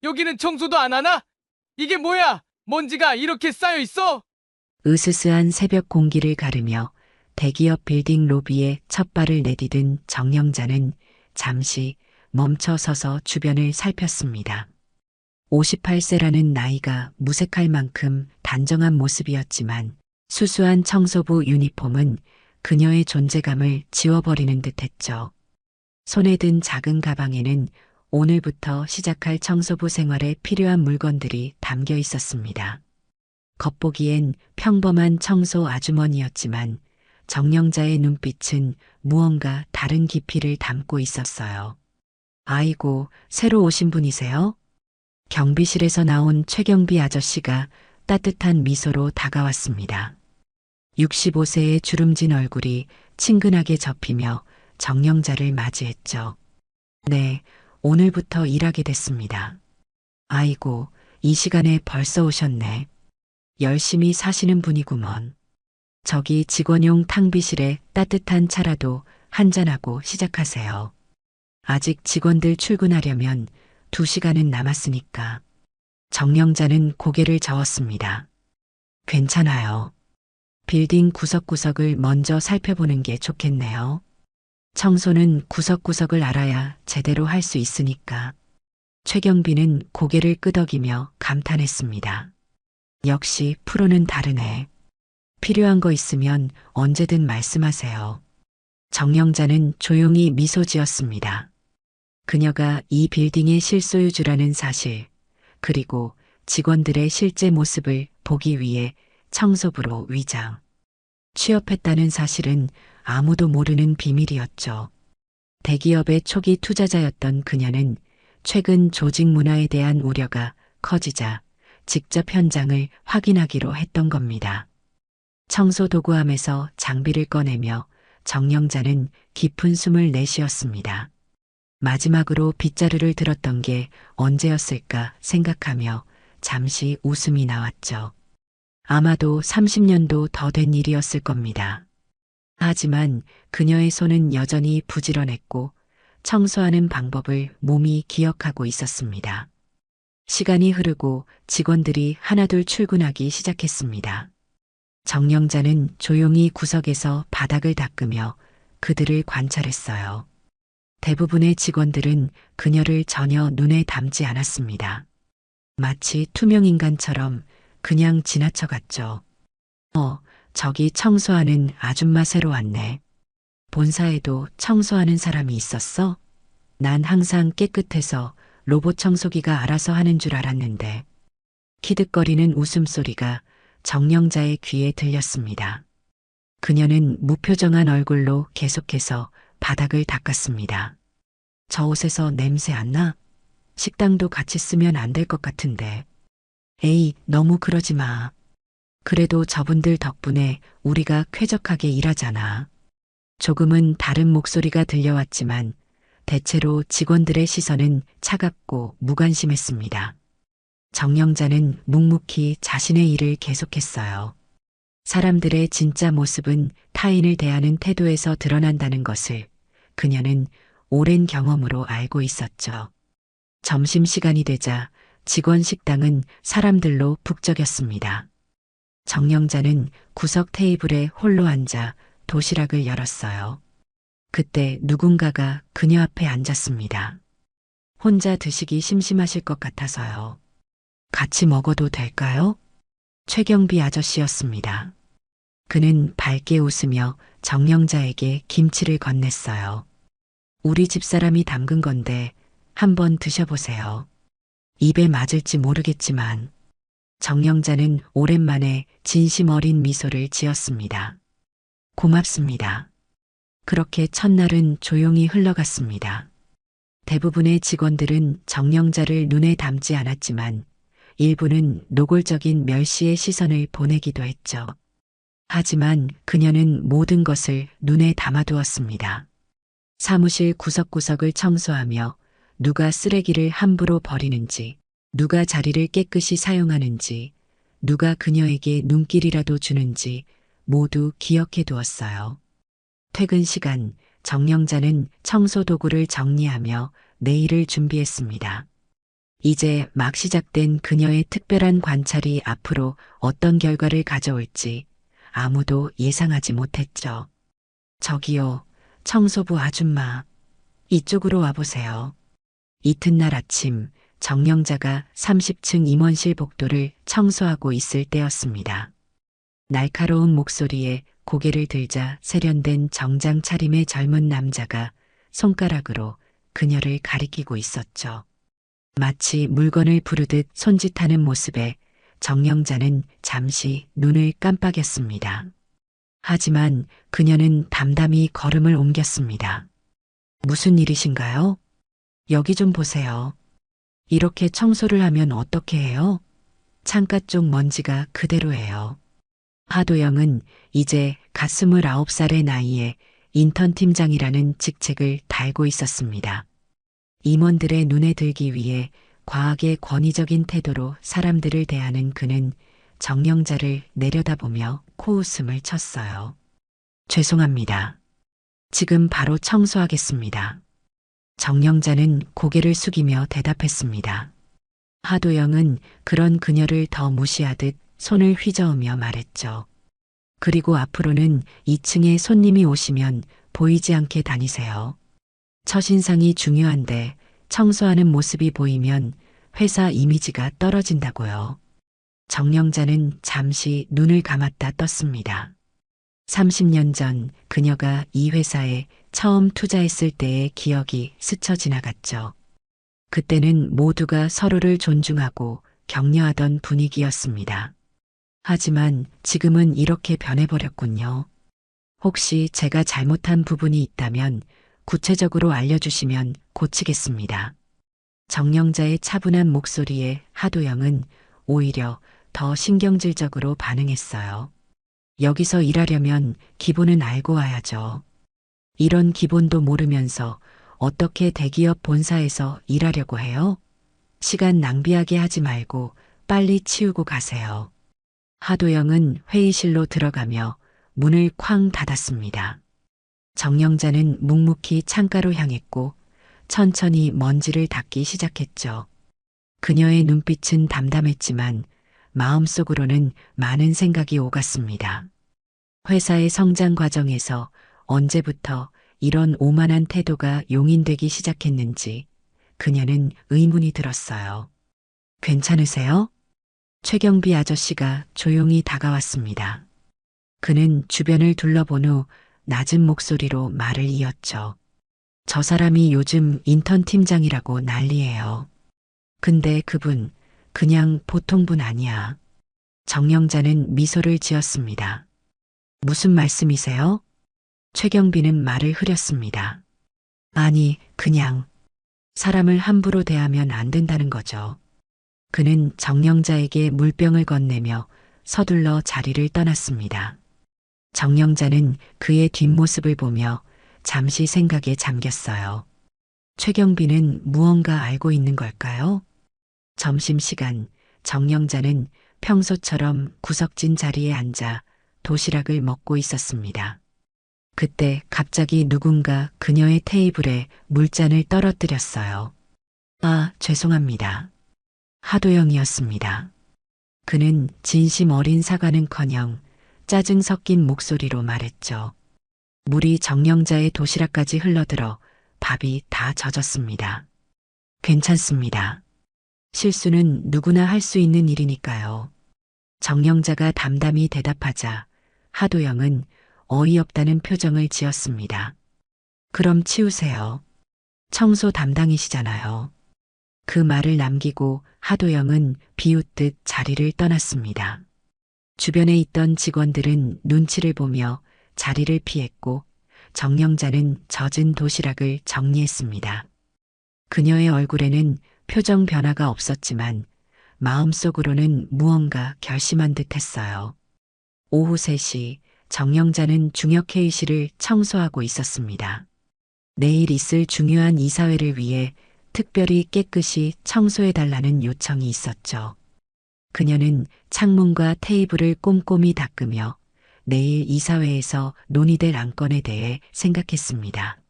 여기는 청소도 안 하나? 이게 뭐야? 먼지가 이렇게 쌓여 있어? 으스스한 새벽 공기를 가르며 대기업 빌딩 로비에 첫 발을 내디딘 정영자는 잠시 멈춰 서서 주변을 살폈습니다. 58세라는 나이가 무색할 만큼 단정한 모습이었지만 수수한 청소부 유니폼은 그녀의 존재감을 지워버리는 듯했죠. 손에 든 작은 가방에는 오늘부터 시작할 청소부 생활에 필요한 물건들이 담겨 있었습니다. 겉보기엔 평범한 청소 아주머니였지만 정영자의 눈빛은 무언가 다른 깊이를 담고 있었어요. 아이고, 새로 오신 분이세요? 경비실에서 나온 최경비 아저씨가 따뜻한 미소로 다가왔습니다. 65세의 주름진 얼굴이 친근하게 접히며 정영자를 맞이했죠. 네, 오늘부터 일하게 됐습니다. 아이고, 이 시간에 벌써 오셨네. 열심히 사시는 분이구먼. 저기 직원용 탕비실에 따뜻한 차라도 한잔하고 시작하세요. 아직 직원들 출근하려면 2시간은 남았으니까. 정영자는 고개를 저었습니다. 괜찮아요. 빌딩 구석구석을 먼저 살펴보는 게 좋겠네요. 청소는 구석구석을 알아야 제대로 할 수 있으니까. 최경비는 고개를 끄덕이며 감탄했습니다. 역시 프로는 다르네. 필요한 거 있으면 언제든 말씀하세요. 정영자는 조용히 미소 지었습니다. 그녀가 이 빌딩의 실소유주라는 사실, 그리고 직원들의 실제 모습을 보기 위해 청소부로 위장. 취업했다는 사실은 아무도 모르는 비밀이었죠. 대기업의 초기 투자자였던 그녀는 최근 조직 문화에 대한 우려가 커지자 직접 현장을 확인하기로 했던 겁니다. 청소 도구함에서 장비를 꺼내며 정영자는 깊은 숨을 내쉬었습니다. 마지막으로 빗자루를 들었던 게 언제였을까 생각하며 잠시 웃음이 나왔죠. 아마도 30년도 더 된 일이었을 겁니다. 하지만 그녀의 손은 여전히 부지런했고 청소하는 방법을 몸이 기억하고 있었습니다. 시간이 흐르고 직원들이 하나둘 출근하기 시작했습니다. 정영자는 조용히 구석에서 바닥을 닦으며 그들을 관찰했어요. 대부분의 직원들은 그녀를 전혀 눈에 담지 않았습니다. 마치 투명인간처럼 그냥 지나쳐갔죠. 저기 청소하는 아줌마 새로 왔네. 본사에도 청소하는 사람이 있었어? 난 항상 깨끗해서 로봇 청소기가 알아서 하는 줄 알았는데. 키득거리는 웃음소리가 정영자의 귀에 들렸습니다. 그녀는 무표정한 얼굴로 계속해서 바닥을 닦았습니다. 저 옷에서 냄새 안 나? 식당도 같이 쓰면 안 될 것 같은데. 에이, 너무 그러지 마. 그래도 저분들 덕분에 우리가 쾌적하게 일하잖아. 조금은 다른 목소리가 들려왔지만 대체로 직원들의 시선은 차갑고 무관심했습니다. 정영자는 묵묵히 자신의 일을 계속했어요. 사람들의 진짜 모습은 타인을 대하는 태도에서 드러난다는 것을 그녀는 오랜 경험으로 알고 있었죠. 점심시간이 되자 직원 식당은 사람들로 북적였습니다. 정영자는 구석 테이블에 홀로 앉아 도시락을 열었어요. 그때 누군가가 그녀 앞에 앉았습니다. 혼자 드시기 심심하실 것 같아서요. 같이 먹어도 될까요? 최경비 아저씨였습니다. 그는 밝게 웃으며 정영자에게 김치를 건넸어요. 우리 집사람이 담근 건데 한번 드셔보세요. 입에 맞을지 모르겠지만. 정영자는 오랜만에 진심 어린 미소를 지었습니다. 고맙습니다. 그렇게 첫날은 조용히 흘러갔습니다. 대부분의 직원들은 정영자를 눈에 담지 않았지만 일부는 노골적인 멸시의 시선을 보내기도 했죠. 하지만 그녀는 모든 것을 눈에 담아두었습니다. 사무실 구석구석을 청소하며 누가 쓰레기를 함부로 버리는지, 누가 자리를 깨끗이 사용하는지, 누가 그녀에게 눈길이라도 주는지 모두 기억해 두었어요. 퇴근 시간, 정영자는 청소 도구를 정리하며 내일을 준비했습니다. 이제 막 시작된 그녀의 특별한 관찰이 앞으로 어떤 결과를 가져올지 아무도 예상하지 못했죠. 저기요, 청소부 아줌마. 이쪽으로 와보세요. 이튿날 아침 정영자가 30층 임원실 복도를 청소하고 있을 때였습니다. 날카로운 목소리에 고개를 들자 세련된 정장 차림의 젊은 남자가 손가락으로 그녀를 가리키고 있었죠. 마치 물건을 부르듯 손짓하는 모습에 정영자는 잠시 눈을 깜빡였습니다. 하지만 그녀는 담담히 걸음을 옮겼습니다. 무슨 일이신가요? 여기 좀 보세요. 이렇게 청소를 하면 어떻게 해요? 창가 쪽 먼지가 그대로예요. 하도영은 이제 갓 29살의 나이에 인턴 팀장이라는 직책을 달고 있었습니다. 임원들의 눈에 들기 위해 과하게 권위적인 태도로 사람들을 대하는 그는 정영자를 내려다보며 코웃음을 쳤어요. 죄송합니다. 지금 바로 청소하겠습니다. 정영자는 고개를 숙이며 대답했습니다. 하도영은 그런 그녀를 더 무시하듯 손을 휘저으며 말했죠. 그리고 앞으로는 2층에 손님이 오시면 보이지 않게 다니세요. 첫인상이 중요한데 청소하는 모습이 보이면 회사 이미지가 떨어진다고요. 정영자는 잠시 눈을 감았다 떴습니다. 30년 전 그녀가 이 회사에 처음 투자했을 때의 기억이 스쳐 지나갔죠. 그때는 모두가 서로를 존중하고 격려하던 분위기였습니다. 하지만 지금은 이렇게 변해버렸군요. 혹시 제가 잘못한 부분이 있다면 구체적으로 알려주시면 고치겠습니다. 정영자의 차분한 목소리에 하도영은 오히려 더 신경질적으로 반응했어요. 여기서 일하려면 기본은 알고 와야죠. 이런 기본도 모르면서 어떻게 대기업 본사에서 일하려고 해요? 시간 낭비하게 하지 말고 빨리 치우고 가세요. 하도영은 회의실로 들어가며 문을 쾅 닫았습니다. 정영자는 묵묵히 창가로 향했고 천천히 먼지를 닦기 시작했죠. 그녀의 눈빛은 담담했지만 마음속으로는 많은 생각이 오갔습니다. 회사의 성장 과정에서 언제부터 이런 오만한 태도가 용인되기 시작했는지 그녀는 의문이 들었어요. 괜찮으세요? 최경비 아저씨가 조용히 다가왔습니다. 그는 주변을 둘러본 후 낮은 목소리로 말을 이었죠. 저 사람이 요즘 인턴 팀장이라고 난리예요. 근데 그분 그냥 보통 분 아니야. 정영자는 미소를 지었습니다. 무슨 말씀이세요? 최경비는 말을 흐렸습니다. 아니, 그냥 사람을 함부로 대하면 안 된다는 거죠. 그는 정영자에게 물병을 건네며 서둘러 자리를 떠났습니다. 정영자는 그의 뒷모습을 보며 잠시 생각에 잠겼어요. 최경비는 무언가 알고 있는 걸까요? 점심시간 정영자는 평소처럼 구석진 자리에 앉아 도시락을 먹고 있었습니다. 그때 갑자기 누군가 그녀의 테이블에 물잔을 떨어뜨렸어요. 아, 죄송합니다. 하도영이었습니다. 그는 진심 어린 사과는커녕 짜증 섞인 목소리로 말했죠. 물이 정영자의 도시락까지 흘러들어 밥이 다 젖었습니다. 괜찮습니다. 실수는 누구나 할 수 있는 일이니까요. 정영자가 담담히 대답하자 하도영은 어이없다는 표정을 지었습니다. 그럼 치우세요. 청소 담당이시잖아요. 그 말을 남기고 하도영은 비웃듯 자리를 떠났습니다. 주변에 있던 직원들은 눈치를 보며 자리를 피했고 정영자는 젖은 도시락을 정리했습니다. 그녀의 얼굴에는 표정 변화가 없었지만 마음속으로는 무언가 결심한 듯 했어요. 오후 3시 정영자는 중역회의실을 청소하고 있었습니다. 내일 있을 중요한 이사회를 위해 특별히 깨끗이 청소해달라는 요청이 있었죠. 그녀는 창문과 테이블을 꼼꼼히 닦으며 내일 이사회에서 논의될 안건에 대해 생각했습니다.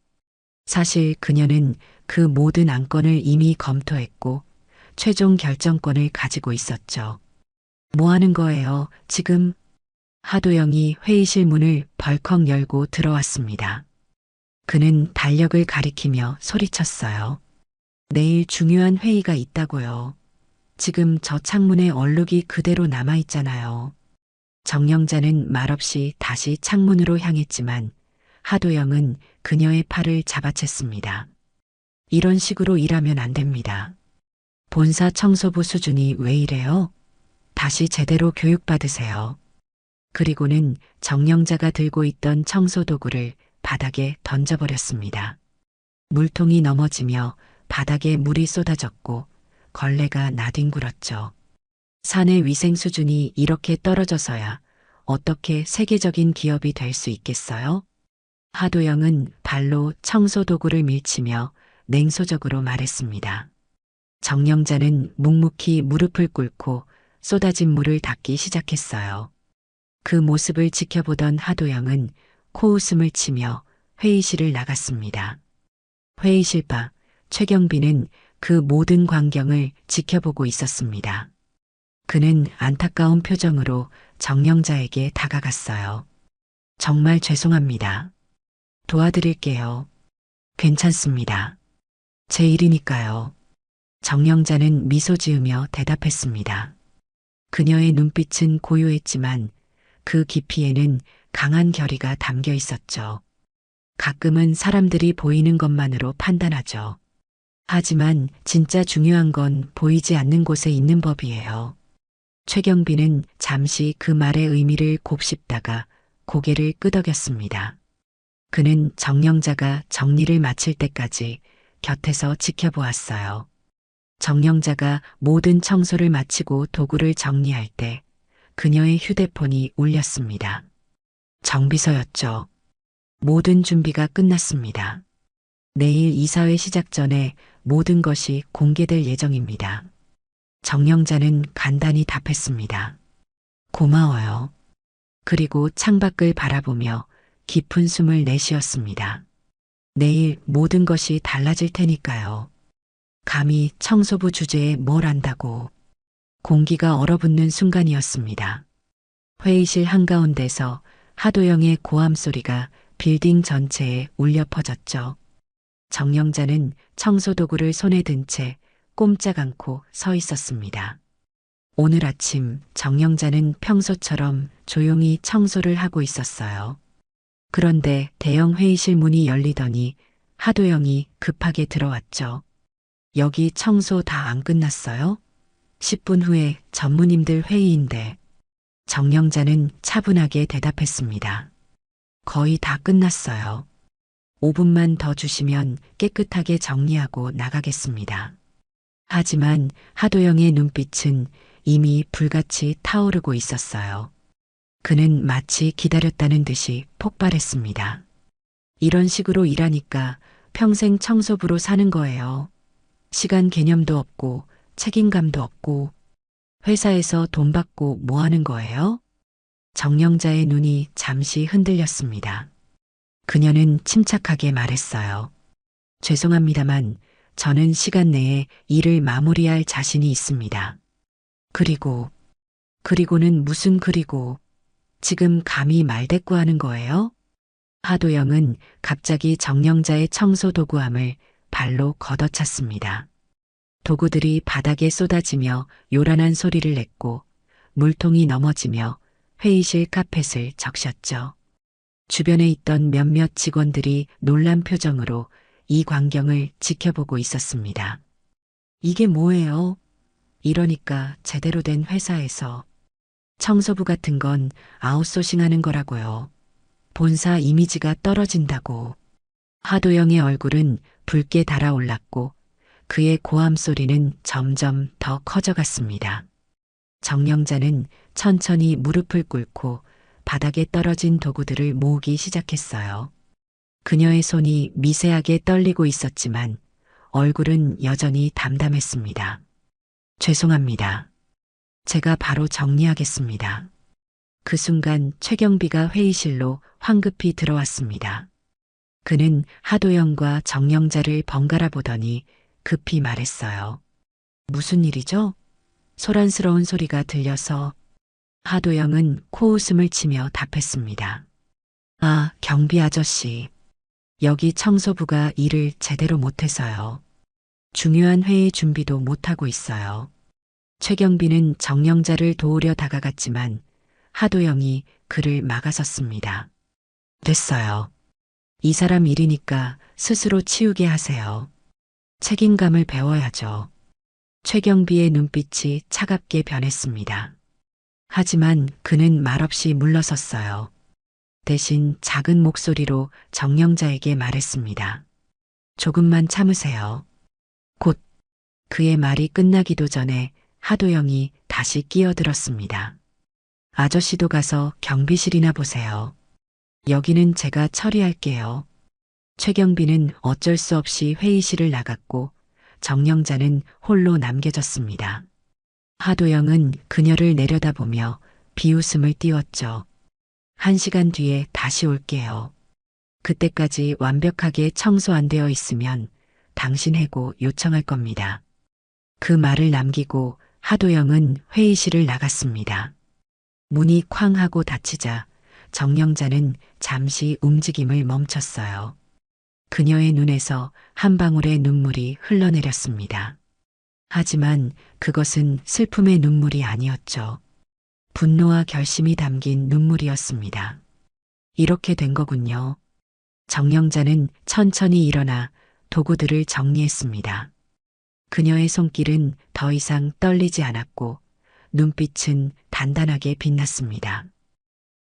사실 그녀는 그 모든 안건을 이미 검토했고 최종 결정권을 가지고 있었죠. 뭐 하는 거예요, 지금? 하도영이 회의실 문을 벌컥 열고 들어왔습니다. 그는 달력을 가리키며 소리쳤어요. 내일 중요한 회의가 있다고요. 지금 저 창문에 얼룩이 그대로 남아있잖아요. 정영자는 말없이 다시 창문으로 향했지만 하도영은 그녀의 팔을 잡아챘습니다. 이런 식으로 일하면 안 됩니다. 본사 청소부 수준이 왜 이래요? 다시 제대로 교육받으세요. 그리고는 정영자가 들고 있던 청소도구를 바닥에 던져버렸습니다. 물통이 넘어지며 바닥에 물이 쏟아졌고 걸레가 나뒹굴었죠. 사내 위생 수준이 이렇게 떨어져서야 어떻게 세계적인 기업이 될 수 있겠어요? 하도영은 발로 청소도구를 밀치며 냉소적으로 말했습니다. 정영자는 묵묵히 무릎을 꿇고 쏟아진 물을 닦기 시작했어요. 그 모습을 지켜보던 하도영은 코웃음을 치며 회의실을 나갔습니다. 회의실 밖 최경빈은 그 모든 광경을 지켜보고 있었습니다. 그는 안타까운 표정으로 정영자에게 다가갔어요. 정말 죄송합니다. 도와드릴게요. 괜찮습니다. 제 일이니까요. 정영자는 미소 지으며 대답했습니다. 그녀의 눈빛은 고요했지만 그 깊이에는 강한 결의가 담겨 있었죠. 가끔은 사람들이 보이는 것만으로 판단하죠. 하지만 진짜 중요한 건 보이지 않는 곳에 있는 법이에요. 최경빈은 잠시 그 말의 의미를 곱씹다가 고개를 끄덕였습니다. 그는 정영자가 정리를 마칠 때까지 곁에서 지켜보았어요. 정영자가 모든 청소를 마치고 도구를 정리할 때 그녀의 휴대폰이 울렸습니다. 정비서였죠. 모든 준비가 끝났습니다. 내일 이사회 시작 전에 모든 것이 공개될 예정입니다. 정영자는 간단히 답했습니다. 고마워요. 그리고 창밖을 바라보며 깊은 숨을 내쉬었습니다. 내일 모든 것이 달라질 테니까요. 감히 청소부 주제에 뭘 안다고. 공기가 얼어붙는 순간이었습니다. 회의실 한가운데서 하도영의 고함 소리가 빌딩 전체에 울려 퍼졌죠. 정영자는 청소도구를 손에 든 채 꼼짝 않고 서 있었습니다. 오늘 아침 정영자는 평소처럼 조용히 청소를 하고 있었어요. 그런데 대형 회의실 문이 열리더니 하도영이 급하게 들어왔죠. 여기 청소 다 안 끝났어요? 10분 후에 전무님들 회의인데. 정영자는 차분하게 대답했습니다. 거의 다 끝났어요. 5분만 더 주시면 깨끗하게 정리하고 나가겠습니다. 하지만 하도영의 눈빛은 이미 불같이 타오르고 있었어요. 그는 마치 기다렸다는 듯이 폭발했습니다. 이런 식으로 일하니까 평생 청소부로 사는 거예요. 시간 개념도 없고 책임감도 없고 회사에서 돈 받고 뭐 하는 거예요? 정영자의 눈이 잠시 흔들렸습니다. 그녀는 침착하게 말했어요. 죄송합니다만 저는 시간 내에 일을 마무리할 자신이 있습니다. 그리고는 무슨 그리고 지금 감히 말대꾸하는 거예요? 하도영은 갑자기 정영자의 청소도구함을 발로 걷어찼습니다. 도구들이 바닥에 쏟아지며 요란한 소리를 냈고 물통이 넘어지며 회의실 카펫을 적셨죠. 주변에 있던 몇몇 직원들이 놀란 표정으로 이 광경을 지켜보고 있었습니다. 이게 뭐예요? 이러니까 제대로 된 회사에서 청소부 같은 건 아웃소싱하는 거라고요. 본사 이미지가 떨어진다고. 하도영의 얼굴은 붉게 달아올랐고 그의 고함 소리는 점점 더 커져갔습니다. 정영자는 천천히 무릎을 꿇고 바닥에 떨어진 도구들을 모으기 시작했어요. 그녀의 손이 미세하게 떨리고 있었지만 얼굴은 여전히 담담했습니다. 죄송합니다. 제가 바로 정리하겠습니다. 그 순간 최경비가 회의실로 황급히 들어왔습니다. 그는 하도영과 정영자를 번갈아 보더니 급히 말했어요. 무슨 일이죠? 소란스러운 소리가 들려서 하도영은 코웃음을 치며 답했습니다. 아, 경비 아저씨. 여기 청소부가 일을 제대로 못해서요. 중요한 회의 준비도 못하고 있어요. 최경비는 정령자를 도우려 다가갔지만 하도영이 그를 막아섰습니다. 됐어요. 이 사람 일이니까 스스로 치우게 하세요. 책임감을 배워야죠. 최경비의 눈빛이 차갑게 변했습니다. 하지만 그는 말없이 물러섰어요. 대신 작은 목소리로 정령자에게 말했습니다. 조금만 참으세요. 곧 그의 말이 끝나기도 전에 하도영이 다시 끼어들었습니다. 아저씨도 가서 경비실이나 보세요. 여기는 제가 처리할게요. 최경비는 어쩔 수 없이 회의실을 나갔고 정령자는 홀로 남겨졌습니다. 하도영은 그녀를 내려다보며 비웃음을 띄웠죠. 1시간 뒤에 다시 올게요. 그때까지 완벽하게 청소 안 되어 있으면 당신 해고 요청할 겁니다. 그 말을 남기고 하도영은 회의실을 나갔습니다. 문이 쾅 하고 닫히자 정령자는 잠시 움직임을 멈췄어요. 그녀의 눈에서 한 방울의 눈물이 흘러내렸습니다. 하지만 그것은 슬픔의 눈물이 아니었죠. 분노와 결심이 담긴 눈물이었습니다. 이렇게 된 거군요. 정령자는 천천히 일어나 도구들을 정리했습니다. 그녀의 손길은 더 이상 떨리지 않았고 눈빛은 단단하게 빛났습니다.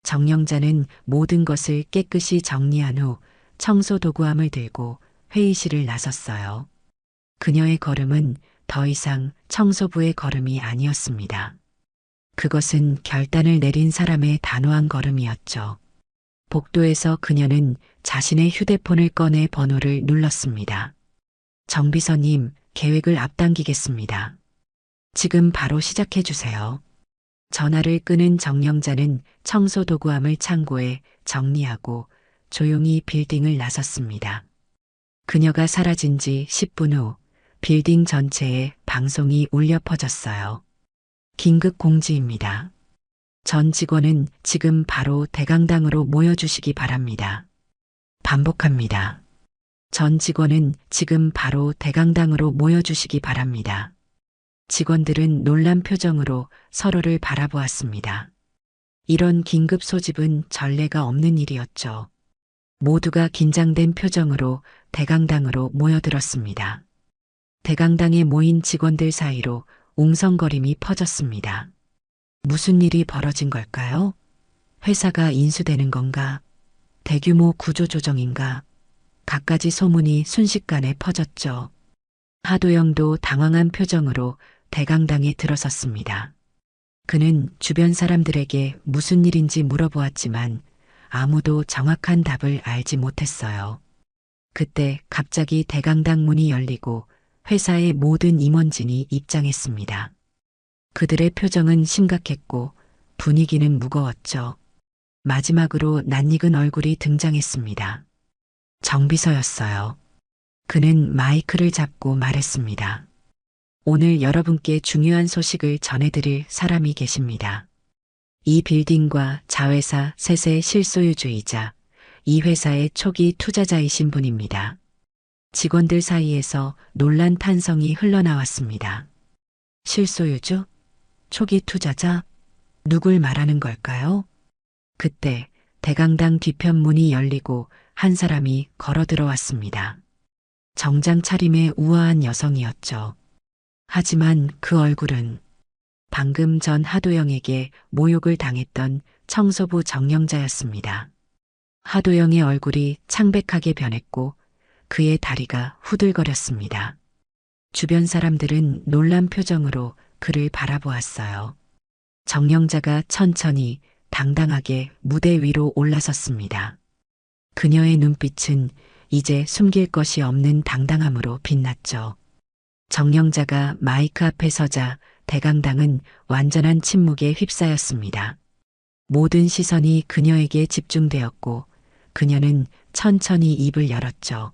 정령자는 모든 것을 깨끗이 정리한 후 청소 도구함을 들고 회의실을 나섰어요. 그녀의 걸음은 더 이상 청소부의 걸음이 아니었습니다. 그것은 결단을 내린 사람의 단호한 걸음이었죠. 복도에서 그녀는 자신의 휴대폰을 꺼내 번호를 눌렀습니다. 정비서님, 계획을 앞당기겠습니다. 지금 바로 시작해 주세요. 전화를 끄는 정령자는 청소 도구함을 창고에 정리하고 조용히 빌딩을 나섰습니다. 그녀가 사라진 지 10분 후 빌딩 전체에 방송이 울려 퍼졌어요. 긴급 공지입니다. 전 직원은 지금 바로 대강당으로 모여주시기 바랍니다. 반복합니다. 전 직원은 지금 바로 대강당으로 모여주시기 바랍니다. 직원들은 놀란 표정으로 서로를 바라보았습니다. 이런 긴급 소집은 전례가 없는 일이었죠. 모두가 긴장된 표정으로 대강당으로 모여들었습니다. 대강당에 모인 직원들 사이로 웅성거림이 퍼졌습니다. 무슨 일이 벌어진 걸까요? 회사가 인수되는 건가? 대규모 구조조정인가? 갖가지 소문이 순식간에 퍼졌죠. 하도영도 당황한 표정으로 대강당에 들어섰습니다. 그는 주변 사람들에게 무슨 일인지 물어보았지만 아무도 정확한 답을 알지 못했어요. 그때 갑자기 대강당 문이 열리고 회사의 모든 임원진이 입장했습니다. 그들의 표정은 심각했고 분위기는 무거웠죠. 마지막으로 낯익은 얼굴이 등장했습니다. 정비서였어요. 그는 마이크를 잡고 말했습니다. 오늘 여러분께 중요한 소식을 전해드릴 사람이 계십니다. 이 빌딩과 자회사 셋의 실소유주이자 이 회사의 초기 투자자이신 분입니다. 직원들 사이에서 놀란 탄성이 흘러나왔습니다. 실소유주? 초기 투자자? 누굴 말하는 걸까요? 그때 대강당 뒤편 문이 열리고 한 사람이 걸어 들어왔습니다. 정장 차림의 우아한 여성이었죠. 하지만 그 얼굴은 방금 전 하도영에게 모욕을 당했던 청소부 정령자였습니다. 하도영의 얼굴이 창백하게 변했고 그의 다리가 후들거렸습니다. 주변 사람들은 놀란 표정으로 그를 바라보았어요. 정령자가 천천히 당당하게 무대 위로 올라섰습니다. 그녀의 눈빛은 이제 숨길 것이 없는 당당함으로 빛났죠. 정령자가 마이크 앞에 서자 대강당은 완전한 침묵에 휩싸였습니다. 모든 시선이 그녀에게 집중되었고 그녀는 천천히 입을 열었죠.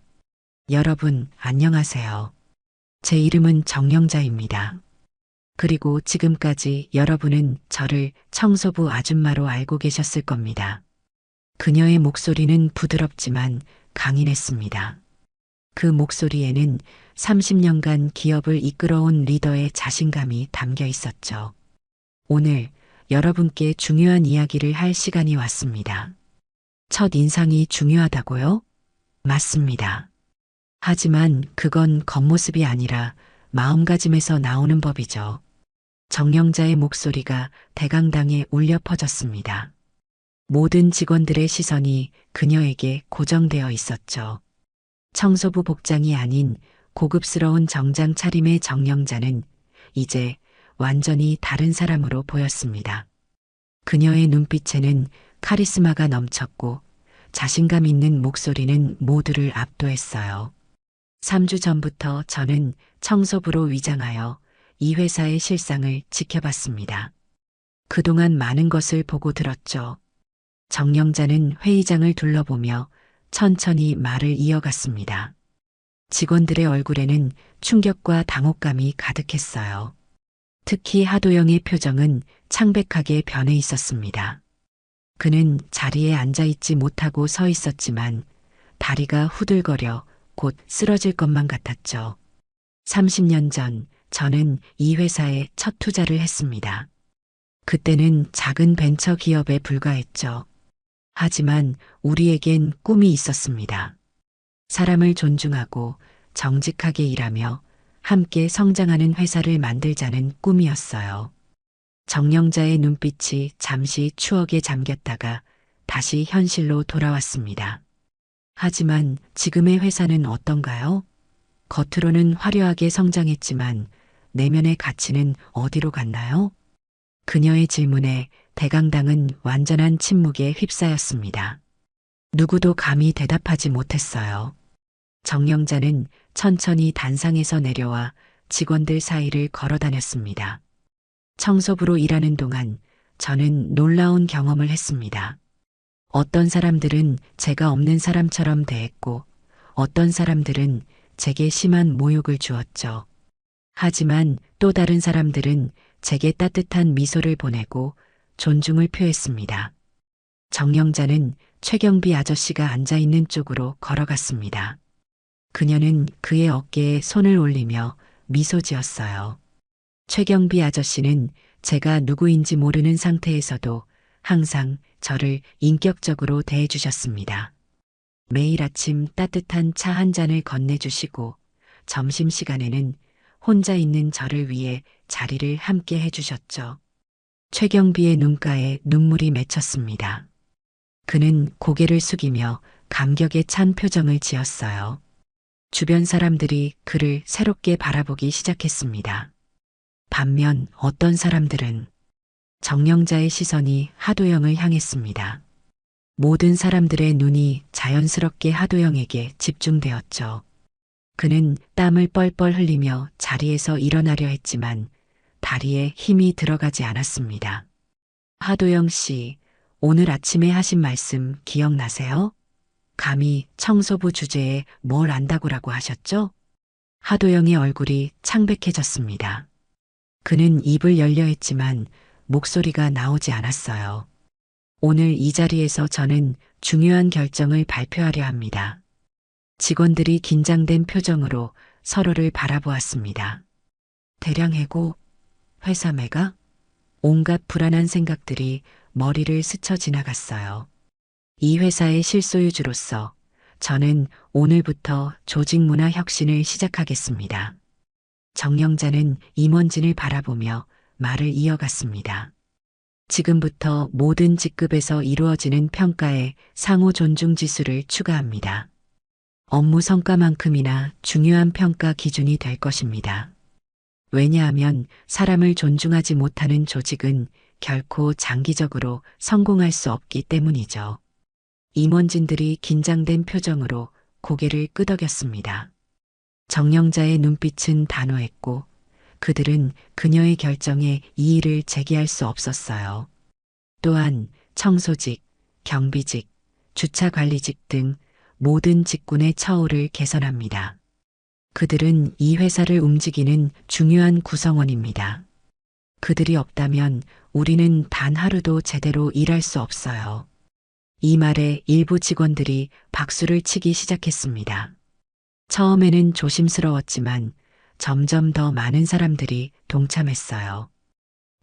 여러분, 안녕하세요. 제 이름은 정령자입니다. 그리고 지금까지 여러분은 저를 청소부 아줌마로 알고 계셨을 겁니다. 그녀의 목소리는 부드럽지만 강인했습니다. 그 목소리에는 30년간 기업을 이끌어온 리더의 자신감이 담겨 있었죠. 오늘 여러분께 중요한 이야기를 할 시간이 왔습니다. 첫 인상이 중요하다고요? 맞습니다. 하지만 그건 겉모습이 아니라 마음가짐에서 나오는 법이죠. 정영자의 목소리가 대강당에 울려 퍼졌습니다. 모든 직원들의 시선이 그녀에게 고정되어 있었죠. 청소부 복장이 아닌 고급스러운 정장 차림의 정영자는 이제 완전히 다른 사람으로 보였습니다. 그녀의 눈빛에는 카리스마가 넘쳤고 자신감 있는 목소리는 모두를 압도했어요. 3주 전부터 저는 청소부로 위장하여 이 회사의 실상을 지켜봤습니다. 그동안 많은 것을 보고 들었죠. 정영자는 회의장을 둘러보며 천천히 말을 이어갔습니다. 직원들의 얼굴에는 충격과 당혹감이 가득했어요. 특히 하도영의 표정은 창백하게 변해 있었습니다. 그는 자리에 앉아있지 못하고 서 있었지만 다리가 후들거려 곧 쓰러질 것만 같았죠. 30년 전 저는 이 회사에 첫 투자를 했습니다. 그때는 작은 벤처 기업에 불과했죠. 하지만 우리에겐 꿈이 있었습니다. 사람을 존중하고 정직하게 일하며 함께 성장하는 회사를 만들자는 꿈이었어요. 정영자의 눈빛이 잠시 추억에 잠겼다가 다시 현실로 돌아왔습니다. 하지만 지금의 회사는 어떤가요? 겉으로는 화려하게 성장했지만 내면의 가치는 어디로 갔나요? 그녀의 질문에 대강당은 완전한 침묵에 휩싸였습니다. 누구도 감히 대답하지 못했어요. 정영자는 천천히 단상에서 내려와 직원들 사이를 걸어다녔습니다. 청소부로 일하는 동안 저는 놀라운 경험을 했습니다. 어떤 사람들은 제가 없는 사람처럼 대했고 어떤 사람들은 제게 심한 모욕을 주었죠. 하지만 또 다른 사람들은 제게 따뜻한 미소를 보내고 존중을 표했습니다. 정영자는 최경비 아저씨가 앉아있는 쪽으로 걸어갔습니다. 그녀는 그의 어깨에 손을 올리며 미소 지었어요. 최경비 아저씨는 제가 누구인지 모르는 상태에서도 항상 저를 인격적으로 대해주셨습니다. 매일 아침 따뜻한 차 한 잔을 건네주시고 점심시간에는 혼자 있는 저를 위해 자리를 함께 해주셨죠. 최경비의 눈가에 눈물이 맺혔습니다. 그는 고개를 숙이며 감격에 찬 표정을 지었어요. 주변 사람들이 그를 새롭게 바라보기 시작했습니다. 반면 어떤 사람들은 정영자의 시선이 하도영을 향했습니다. 모든 사람들의 눈이 자연스럽게 하도영에게 집중되었죠. 그는 땀을 뻘뻘 흘리며 자리에서 일어나려 했지만 다리에 힘이 들어가지 않았습니다. 하도영 씨, 오늘 아침에 하신 말씀 기억나세요? 감히 청소부 주제에 뭘 안다고라고 하셨죠? 하도영의 얼굴이 창백해졌습니다. 그는 입을 열려 했지만 목소리가 나오지 않았어요. 오늘 이 자리에서 저는 중요한 결정을 발표하려 합니다. 직원들이 긴장된 표정으로 서로를 바라보았습니다. 대량 해고, 회사 매각, 온갖 불안한 생각들이 머리를 스쳐 지나갔어요. 이 회사의 실소유주로서 저는 오늘부터 조직 문화 혁신을 시작하겠습니다. 정영자는 임원진을 바라보며 말을 이어갔습니다. 지금부터 모든 직급에서 이루어지는 평가에 상호 존중 지수를 추가합니다. 업무 성과만큼이나 중요한 평가 기준이 될 것입니다. 왜냐하면 사람을 존중하지 못하는 조직은 결코 장기적으로 성공할 수 없기 때문이죠. 임원진들이 긴장된 표정으로 고개를 끄덕였습니다. 정영자의 눈빛은 단호했고 그들은 그녀의 결정에 이의를 제기할 수 없었어요. 또한 청소직, 경비직, 주차관리직 등 모든 직군의 처우를 개선합니다. 그들은 이 회사를 움직이는 중요한 구성원입니다. 그들이 없다면 우리는 단 하루도 제대로 일할 수 없어요. 이 말에 일부 직원들이 박수를 치기 시작했습니다. 처음에는 조심스러웠지만 점점 더 많은 사람들이 동참했어요.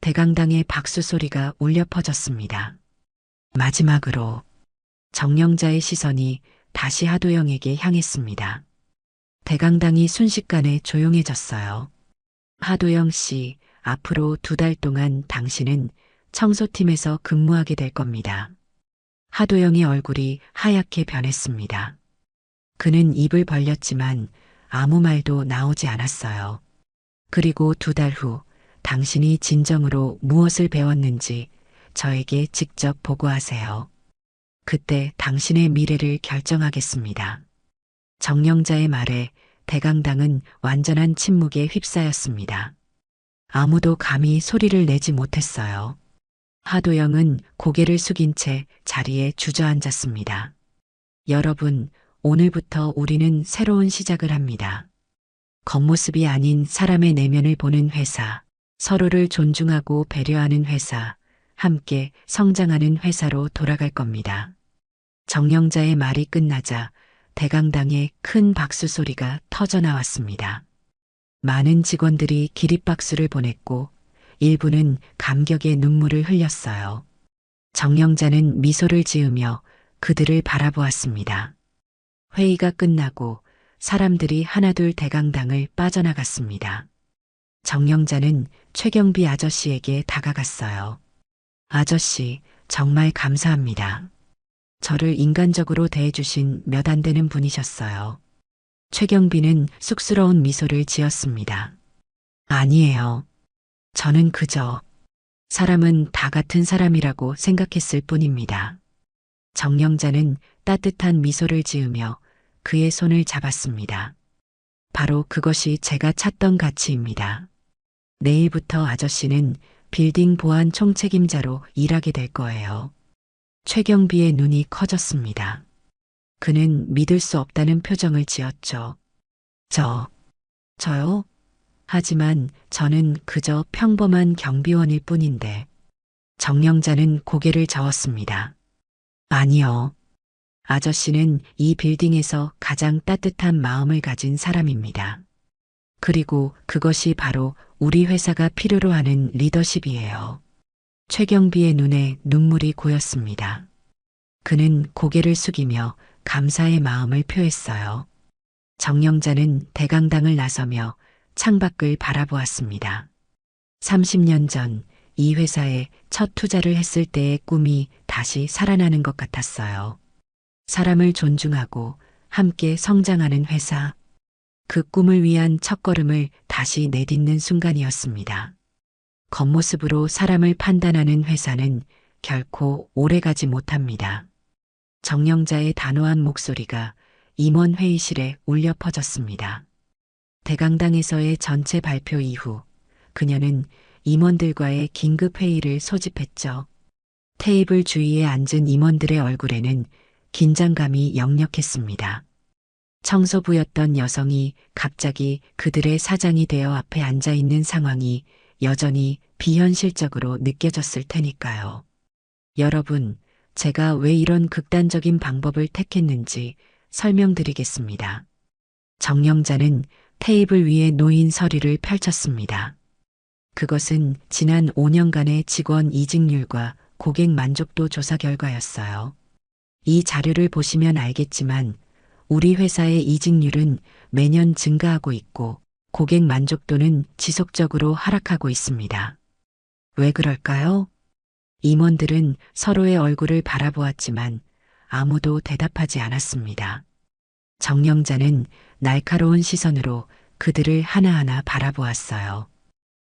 대강당의 박수 소리가 울려 퍼졌습니다. 마지막으로 정령자의 시선이 다시 하도영에게 향했습니다. 대강당이 순식간에 조용해졌어요. 하도영 씨, 앞으로 2달 동안 당신은 청소팀에서 근무하게 될 겁니다. 하도영의 얼굴이 하얗게 변했습니다. 그는 입을 벌렸지만 아무 말도 나오지 않았어요. 그리고 2달 후 당신이 진정으로 무엇을 배웠는지 저에게 직접 보고하세요. 그때 당신의 미래를 결정하겠습니다. 정령자의 말에 대강당은 완전한 침묵에 휩싸였습니다. 아무도 감히 소리를 내지 못했어요. 하도영은 고개를 숙인 채 자리에 주저앉았습니다. 여러분, 오늘부터 우리는 새로운 시작을 합니다. 겉모습이 아닌 사람의 내면을 보는 회사, 서로를 존중하고 배려하는 회사, 함께 성장하는 회사로 돌아갈 겁니다. 정령자의 말이 끝나자 대강당에 큰 박수 소리가 터져 나왔습니다. 많은 직원들이 기립박수를 보냈고 일부는 감격의 눈물을 흘렸어요. 정령자는 미소를 지으며 그들을 바라보았습니다. 회의가 끝나고 사람들이 하나둘 대강당을 빠져나갔습니다. 정령자는 최경비 아저씨에게 다가갔어요. 아저씨, 정말 감사합니다. 저를 인간적으로 대해주신 몇 안 되는 분이셨어요. 최경비는 쑥스러운 미소를 지었습니다. 아니에요. 저는 그저 사람은 다 같은 사람이라고 생각했을 뿐입니다. 정령자는 따뜻한 미소를 지으며 그의 손을 잡았습니다. 바로 그것이 제가 찾던 가치입니다. 내일부터 아저씨는 빌딩 보안 총책임자로 일하게 될 거예요. 최경비의 눈이 커졌습니다. 그는 믿을 수 없다는 표정을 지었죠. 저요? 하지만 저는 그저 평범한 경비원일 뿐인데. 정령자는 고개를 저었습니다. 아니요. 아저씨는 이 빌딩에서 가장 따뜻한 마음을 가진 사람입니다. 그리고 그것이 바로 우리 회사가 필요로 하는 리더십이에요. 최경비의 눈에 눈물이 고였습니다. 그는 고개를 숙이며 감사의 마음을 표했어요. 정령자는 대강당을 나서며 창밖을 바라보았습니다. 30년 전 이 회사에 첫 투자를 했을 때의 꿈이 다시 살아나는 것 같았어요. 사람을 존중하고 함께 성장하는 회사. 그 꿈을 위한 첫걸음을 다시 내딛는 순간이었습니다. 겉모습으로 사람을 판단하는 회사는 결코 오래가지 못합니다. 정령자의 단호한 목소리가 임원 회의실에 울려 퍼졌습니다. 대강당에서의 전체 발표 이후 그녀는 임원들과의 긴급 회의를 소집했죠. 테이블 주위에 앉은 임원들의 얼굴에는 긴장감이 역력했습니다. 청소부였던 여성이 갑자기 그들의 사장이 되어 앞에 앉아 있는 상황이 여전히 비현실적으로 느껴졌을 테니까요. 여러분, 제가 왜 이런 극단적인 방법을 택했는지 설명드리겠습니다. 정령자는 테이블 위에 놓인 서류를 펼쳤습니다. 그것은 지난 5년간의 직원 이직률과 고객 만족도 조사 결과였어요. 이 자료를 보시면 알겠지만 우리 회사의 이직률은 매년 증가하고 있고 고객 만족도는 지속적으로 하락하고 있습니다. 왜 그럴까요? 임원들은 서로의 얼굴을 바라보았지만 아무도 대답하지 않았습니다. 정령자는 날카로운 시선으로 그들을 하나하나 바라보았어요.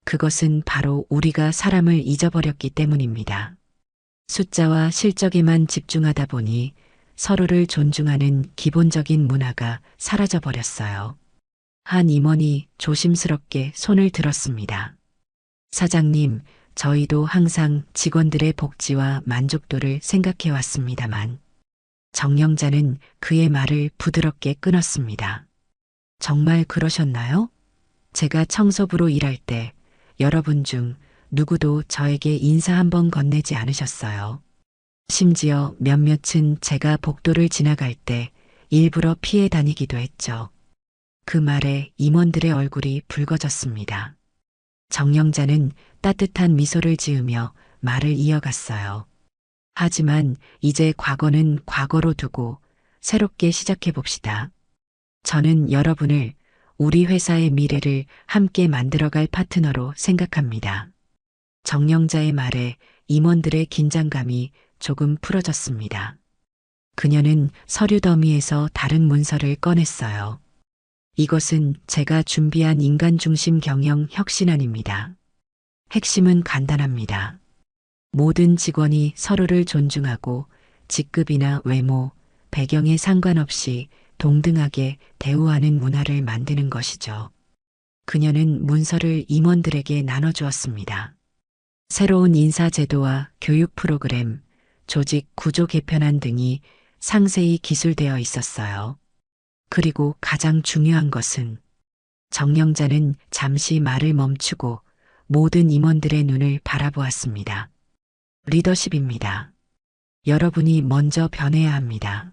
그것은 바로 우리가 사람을 잊어버렸기 때문입니다. 숫자와 실적에만 집중하다 보니 서로를 존중하는 기본적인 문화가 사라져버렸어요. 한 임원이 조심스럽게 손을 들었습니다. 사장님, 저희도 항상 직원들의 복지와 만족도를 생각해 왔습니다만. 정령자는 그의 말을 부드럽게 끊었습니다. 정말 그러셨나요? 제가 청소부로 일할 때 여러분 중 누구도 저에게 인사 한 번 건네지 않으셨어요. 심지어 몇몇은 제가 복도를 지나갈 때 일부러 피해 다니기도 했죠. 그 말에 임원들의 얼굴이 붉어졌습니다. 정영자는 따뜻한 미소를 지으며 말을 이어갔어요. 하지만 이제 과거는 과거로 두고 새롭게 시작해 봅시다. 저는 여러분을 우리 회사의 미래를 함께 만들어갈 파트너로 생각합니다. 정영자의 말에 임원들의 긴장감이 조금 풀어졌습니다. 그녀는 서류 더미에서 다른 문서를 꺼냈어요. 이것은 제가 준비한 인간 중심 경영 혁신안입니다. 핵심은 간단합니다. 모든 직원이 서로를 존중하고 직급이나 외모, 배경에 상관없이 동등하게 대우하는 문화를 만드는 것이죠. 그녀는 문서를 임원들에게 나눠주었습니다. 새로운 인사제도와 교육 프로그램, 조직 구조 개편안 등이 상세히 기술되어 있었어요. 그리고 가장 중요한 것은 정영자는 잠시 말을 멈추고 모든 임원들의 눈을 바라보았습니다. 리더십입니다. 여러분이 먼저 변해야 합니다.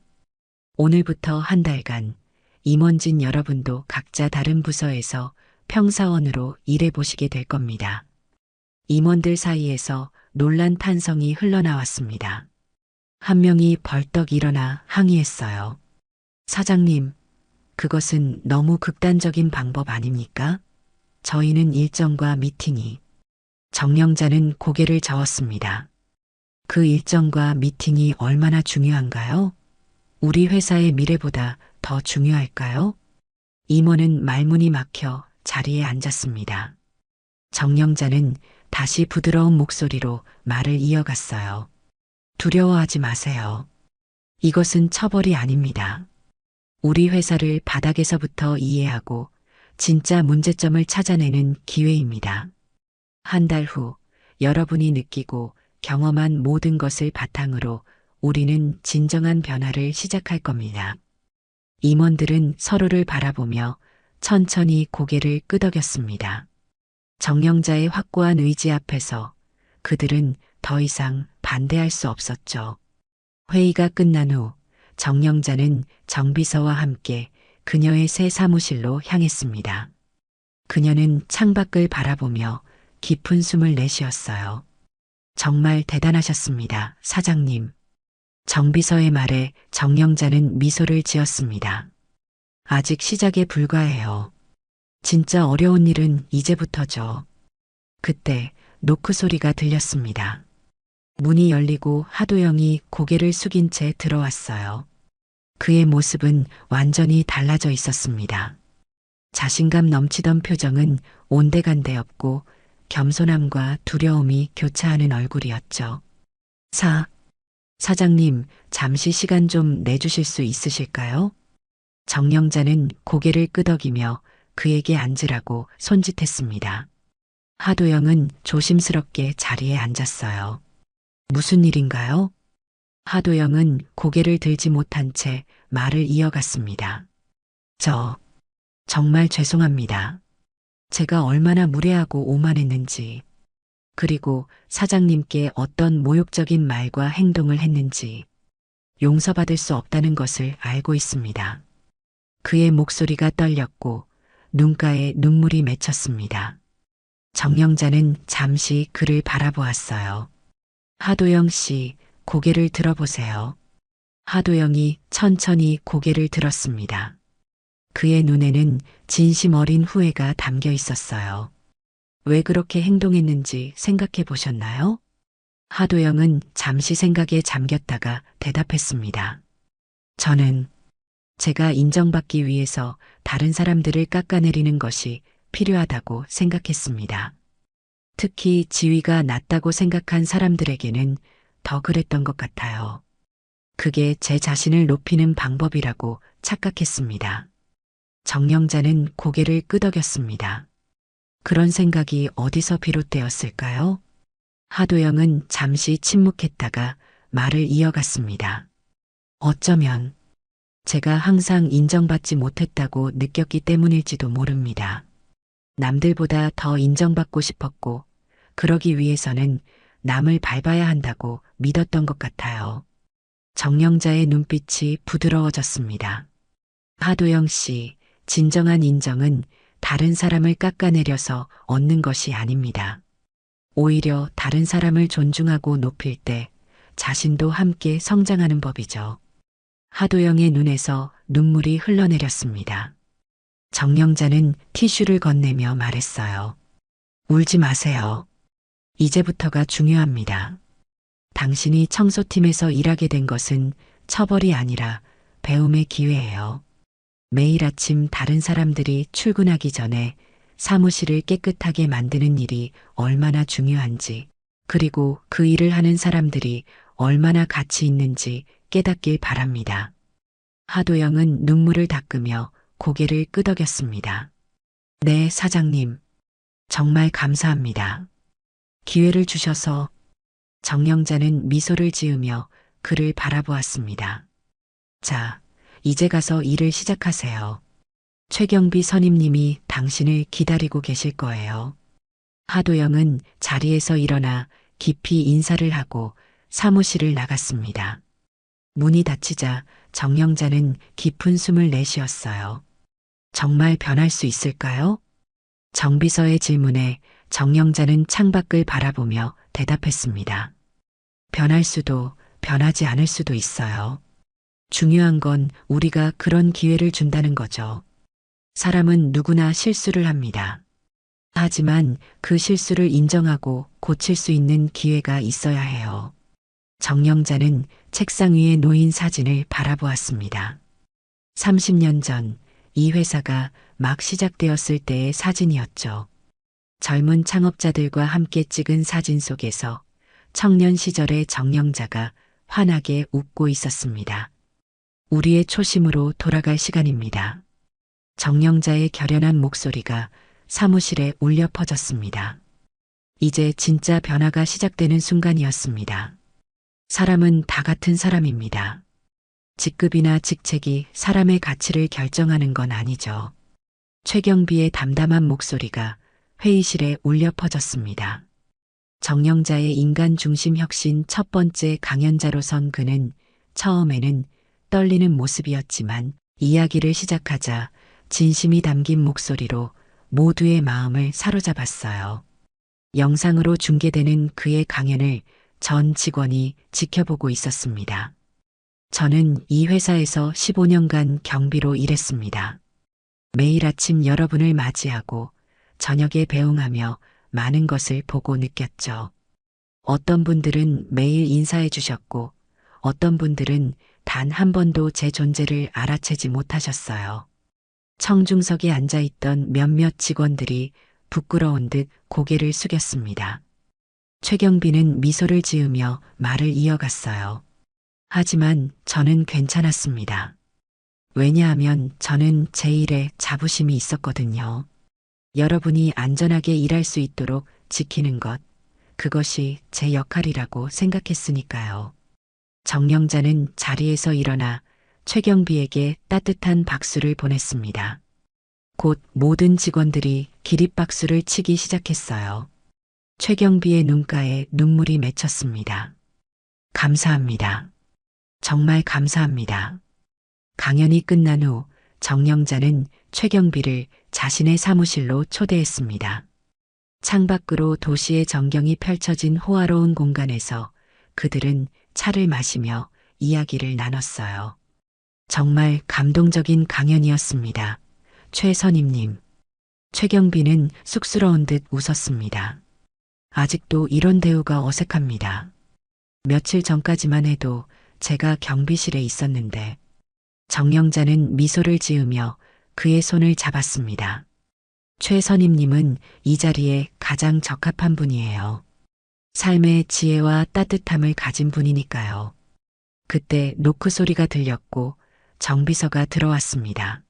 오늘부터 한 달간 임원진 여러분도 각자 다른 부서에서 평사원으로 일해 보시게 될 겁니다. 임원들 사이에서 놀란 탄성이 흘러나왔습니다. 한 명이 벌떡 일어나 항의했어요. 사장님, 그것은 너무 극단적인 방법 아닙니까? 저희는 일정과 미팅이. 정영자는 고개를 저었습니다. 그 일정과 미팅이 얼마나 중요한가요? 우리 회사의 미래보다 더 중요할까요? 임원은 말문이 막혀 자리에 앉았습니다. 정영자는 다시 부드러운 목소리로 말을 이어갔어요. 두려워하지 마세요. 이것은 처벌이 아닙니다. 우리 회사를 바닥에서부터 이해하고 진짜 문제점을 찾아내는 기회입니다. 한 달 후 여러분이 느끼고 경험한 모든 것을 바탕으로 우리는 진정한 변화를 시작할 겁니다. 임원들은 서로를 바라보며 천천히 고개를 끄덕였습니다. 정영자의 확고한 의지 앞에서 그들은 더 이상 반대할 수 없었죠. 회의가 끝난 후 정영자는 정비서와 함께 그녀의 새 사무실로 향했습니다. 그녀는 창밖을 바라보며 깊은 숨을 내쉬었어요. 정말 대단하셨습니다, 사장님. 정비서의 말에 정영자는 미소를 지었습니다. 아직 시작에 불과해요. 진짜 어려운 일은 이제부터죠. 그때 노크 소리가 들렸습니다. 문이 열리고 하도영이 고개를 숙인 채 들어왔어요. 그의 모습은 완전히 달라져 있었습니다. 자신감 넘치던 표정은 온데간데 없고 겸손함과 두려움이 교차하는 얼굴이었죠. 사장님, 잠시 시간 좀 내주실 수 있으실까요? 정영자는 고개를 끄덕이며 그에게 앉으라고 손짓했습니다. 하도영은 조심스럽게 자리에 앉았어요. 무슨 일인가요? 하도영은 고개를 들지 못한 채 말을 이어갔습니다. 정말 죄송합니다. 제가 얼마나 무례하고 오만했는지, 그리고 사장님께 어떤 모욕적인 말과 행동을 했는지 용서받을 수 없다는 것을 알고 있습니다. 그의 목소리가 떨렸고 눈가에 눈물이 맺혔습니다. 정영자는 잠시 그를 바라보았어요. 하도영 씨, 고개를 들어보세요. 하도영이 천천히 고개를 들었습니다. 그의 눈에는 진심 어린 후회가 담겨 있었어요. 왜 그렇게 행동했는지 생각해 보셨나요? 하도영은 잠시 생각에 잠겼다가 대답했습니다. 저는 제가 인정받기 위해서 다른 사람들을 깎아내리는 것이 필요하다고 생각했습니다. 특히 지위가 낮다고 생각한 사람들에게는 더 그랬던 것 같아요. 그게 제 자신을 높이는 방법이라고 착각했습니다. 정영자는 고개를 끄덕였습니다. 그런 생각이 어디서 비롯되었을까요? 하도영은 잠시 침묵했다가 말을 이어갔습니다. 어쩌면 제가 항상 인정받지 못했다고 느꼈기 때문일지도 모릅니다. 남들보다 더 인정받고 싶었고 그러기 위해서는 남을 밟아야 한다고 믿었던 것 같아요. 정영자의 눈빛이 부드러워졌습니다. 하도영 씨, 진정한 인정은 다른 사람을 깎아내려서 얻는 것이 아닙니다. 오히려 다른 사람을 존중하고 높일 때 자신도 함께 성장하는 법이죠. 하도영의 눈에서 눈물이 흘러내렸습니다. 정영자는 티슈를 건네며 말했어요. 울지 마세요. 이제부터가 중요합니다. 당신이 청소팀에서 일하게 된 것은 처벌이 아니라 배움의 기회예요. 매일 아침 다른 사람들이 출근하기 전에 사무실을 깨끗하게 만드는 일이 얼마나 중요한지, 그리고 그 일을 하는 사람들이 얼마나 가치 있는지 깨닫길 바랍니다. 하도영은 눈물을 닦으며 고개를 끄덕였습니다. 네, 사장님. 정말 감사합니다. 기회를 주셔서. 정영자는 미소를 지으며 그를 바라보았습니다. 자, 이제 가서 일을 시작하세요. 최경비 선임님이 당신을 기다리고 계실 거예요. 하도영은 자리에서 일어나 깊이 인사를 하고 사무실을 나갔습니다. 문이 닫히자 정영자는 깊은 숨을 내쉬었어요. 정말 변할 수 있을까요? 정비서의 질문에 정영자는 창밖을 바라보며 대답했습니다. 변할 수도 변하지 않을 수도 있어요. 중요한 건 우리가 그런 기회를 준다는 거죠. 사람은 누구나 실수를 합니다. 하지만 그 실수를 인정하고 고칠 수 있는 기회가 있어야 해요. 정영자는 책상 위에 놓인 사진을 바라보았습니다. 30년 전 이 회사가 막 시작되었을 때의 사진이었죠. 젊은 창업자들과 함께 찍은 사진 속에서 청년 시절의 정영자가 환하게 웃고 있었습니다. 우리의 초심으로 돌아갈 시간입니다. 정영자의 결연한 목소리가 사무실에 울려 퍼졌습니다. 이제 진짜 변화가 시작되는 순간이었습니다. 사람은 다 같은 사람입니다. 직급이나 직책이 사람의 가치를 결정하는 건 아니죠. 최경비의 담담한 목소리가 회의실에 울려 퍼졌습니다. 정영자의 인간 중심 혁신 첫 번째 강연자로선 그는 처음에는 떨리는 모습이었지만 이야기를 시작하자 진심이 담긴 목소리로 모두의 마음을 사로잡았어요. 영상으로 중계되는 그의 강연을 전 직원이 지켜보고 있었습니다. 저는 이 회사에서 15년간 경비로 일했습니다. 매일 아침 여러분을 맞이하고 저녁에 배웅하며 많은 것을 보고 느꼈죠. 어떤 분들은 매일 인사해 주셨고 어떤 분들은 단 한 번도 제 존재를 알아채지 못하셨어요. 청중석에 앉아있던 몇몇 직원들이 부끄러운 듯 고개를 숙였습니다. 최경비는 미소를 지으며 말을 이어갔어요. 하지만 저는 괜찮았습니다. 왜냐하면 저는 제 일에 자부심이 있었거든요. 여러분이 안전하게 일할 수 있도록 지키는 것, 그것이 제 역할이라고 생각했으니까요. 정영자는 자리에서 일어나 최경비에게 따뜻한 박수를 보냈습니다. 곧 모든 직원들이 기립박수를 치기 시작했어요. 최경비의 눈가에 눈물이 맺혔습니다. 감사합니다. 정말 감사합니다. 강연이 끝난 후 정영자는 최경비를 자신의 사무실로 초대했습니다. 창밖으로 도시의 전경이 펼쳐진 호화로운 공간에서 그들은 차를 마시며 이야기를 나눴어요. 정말 감동적인 강연이었습니다. 최 선임님. 최경비는 쑥스러운 듯 웃었습니다. 아직도 이런 대우가 어색합니다. 며칠 전까지만 해도 제가 경비실에 있었는데. 정영자는 미소를 지으며 그의 손을 잡았습니다. 최 선임님은 이 자리에 가장 적합한 분이에요. 삶의 지혜와 따뜻함을 가진 분이니까요. 그때 노크 소리가 들렸고 정비서가 들어왔습니다.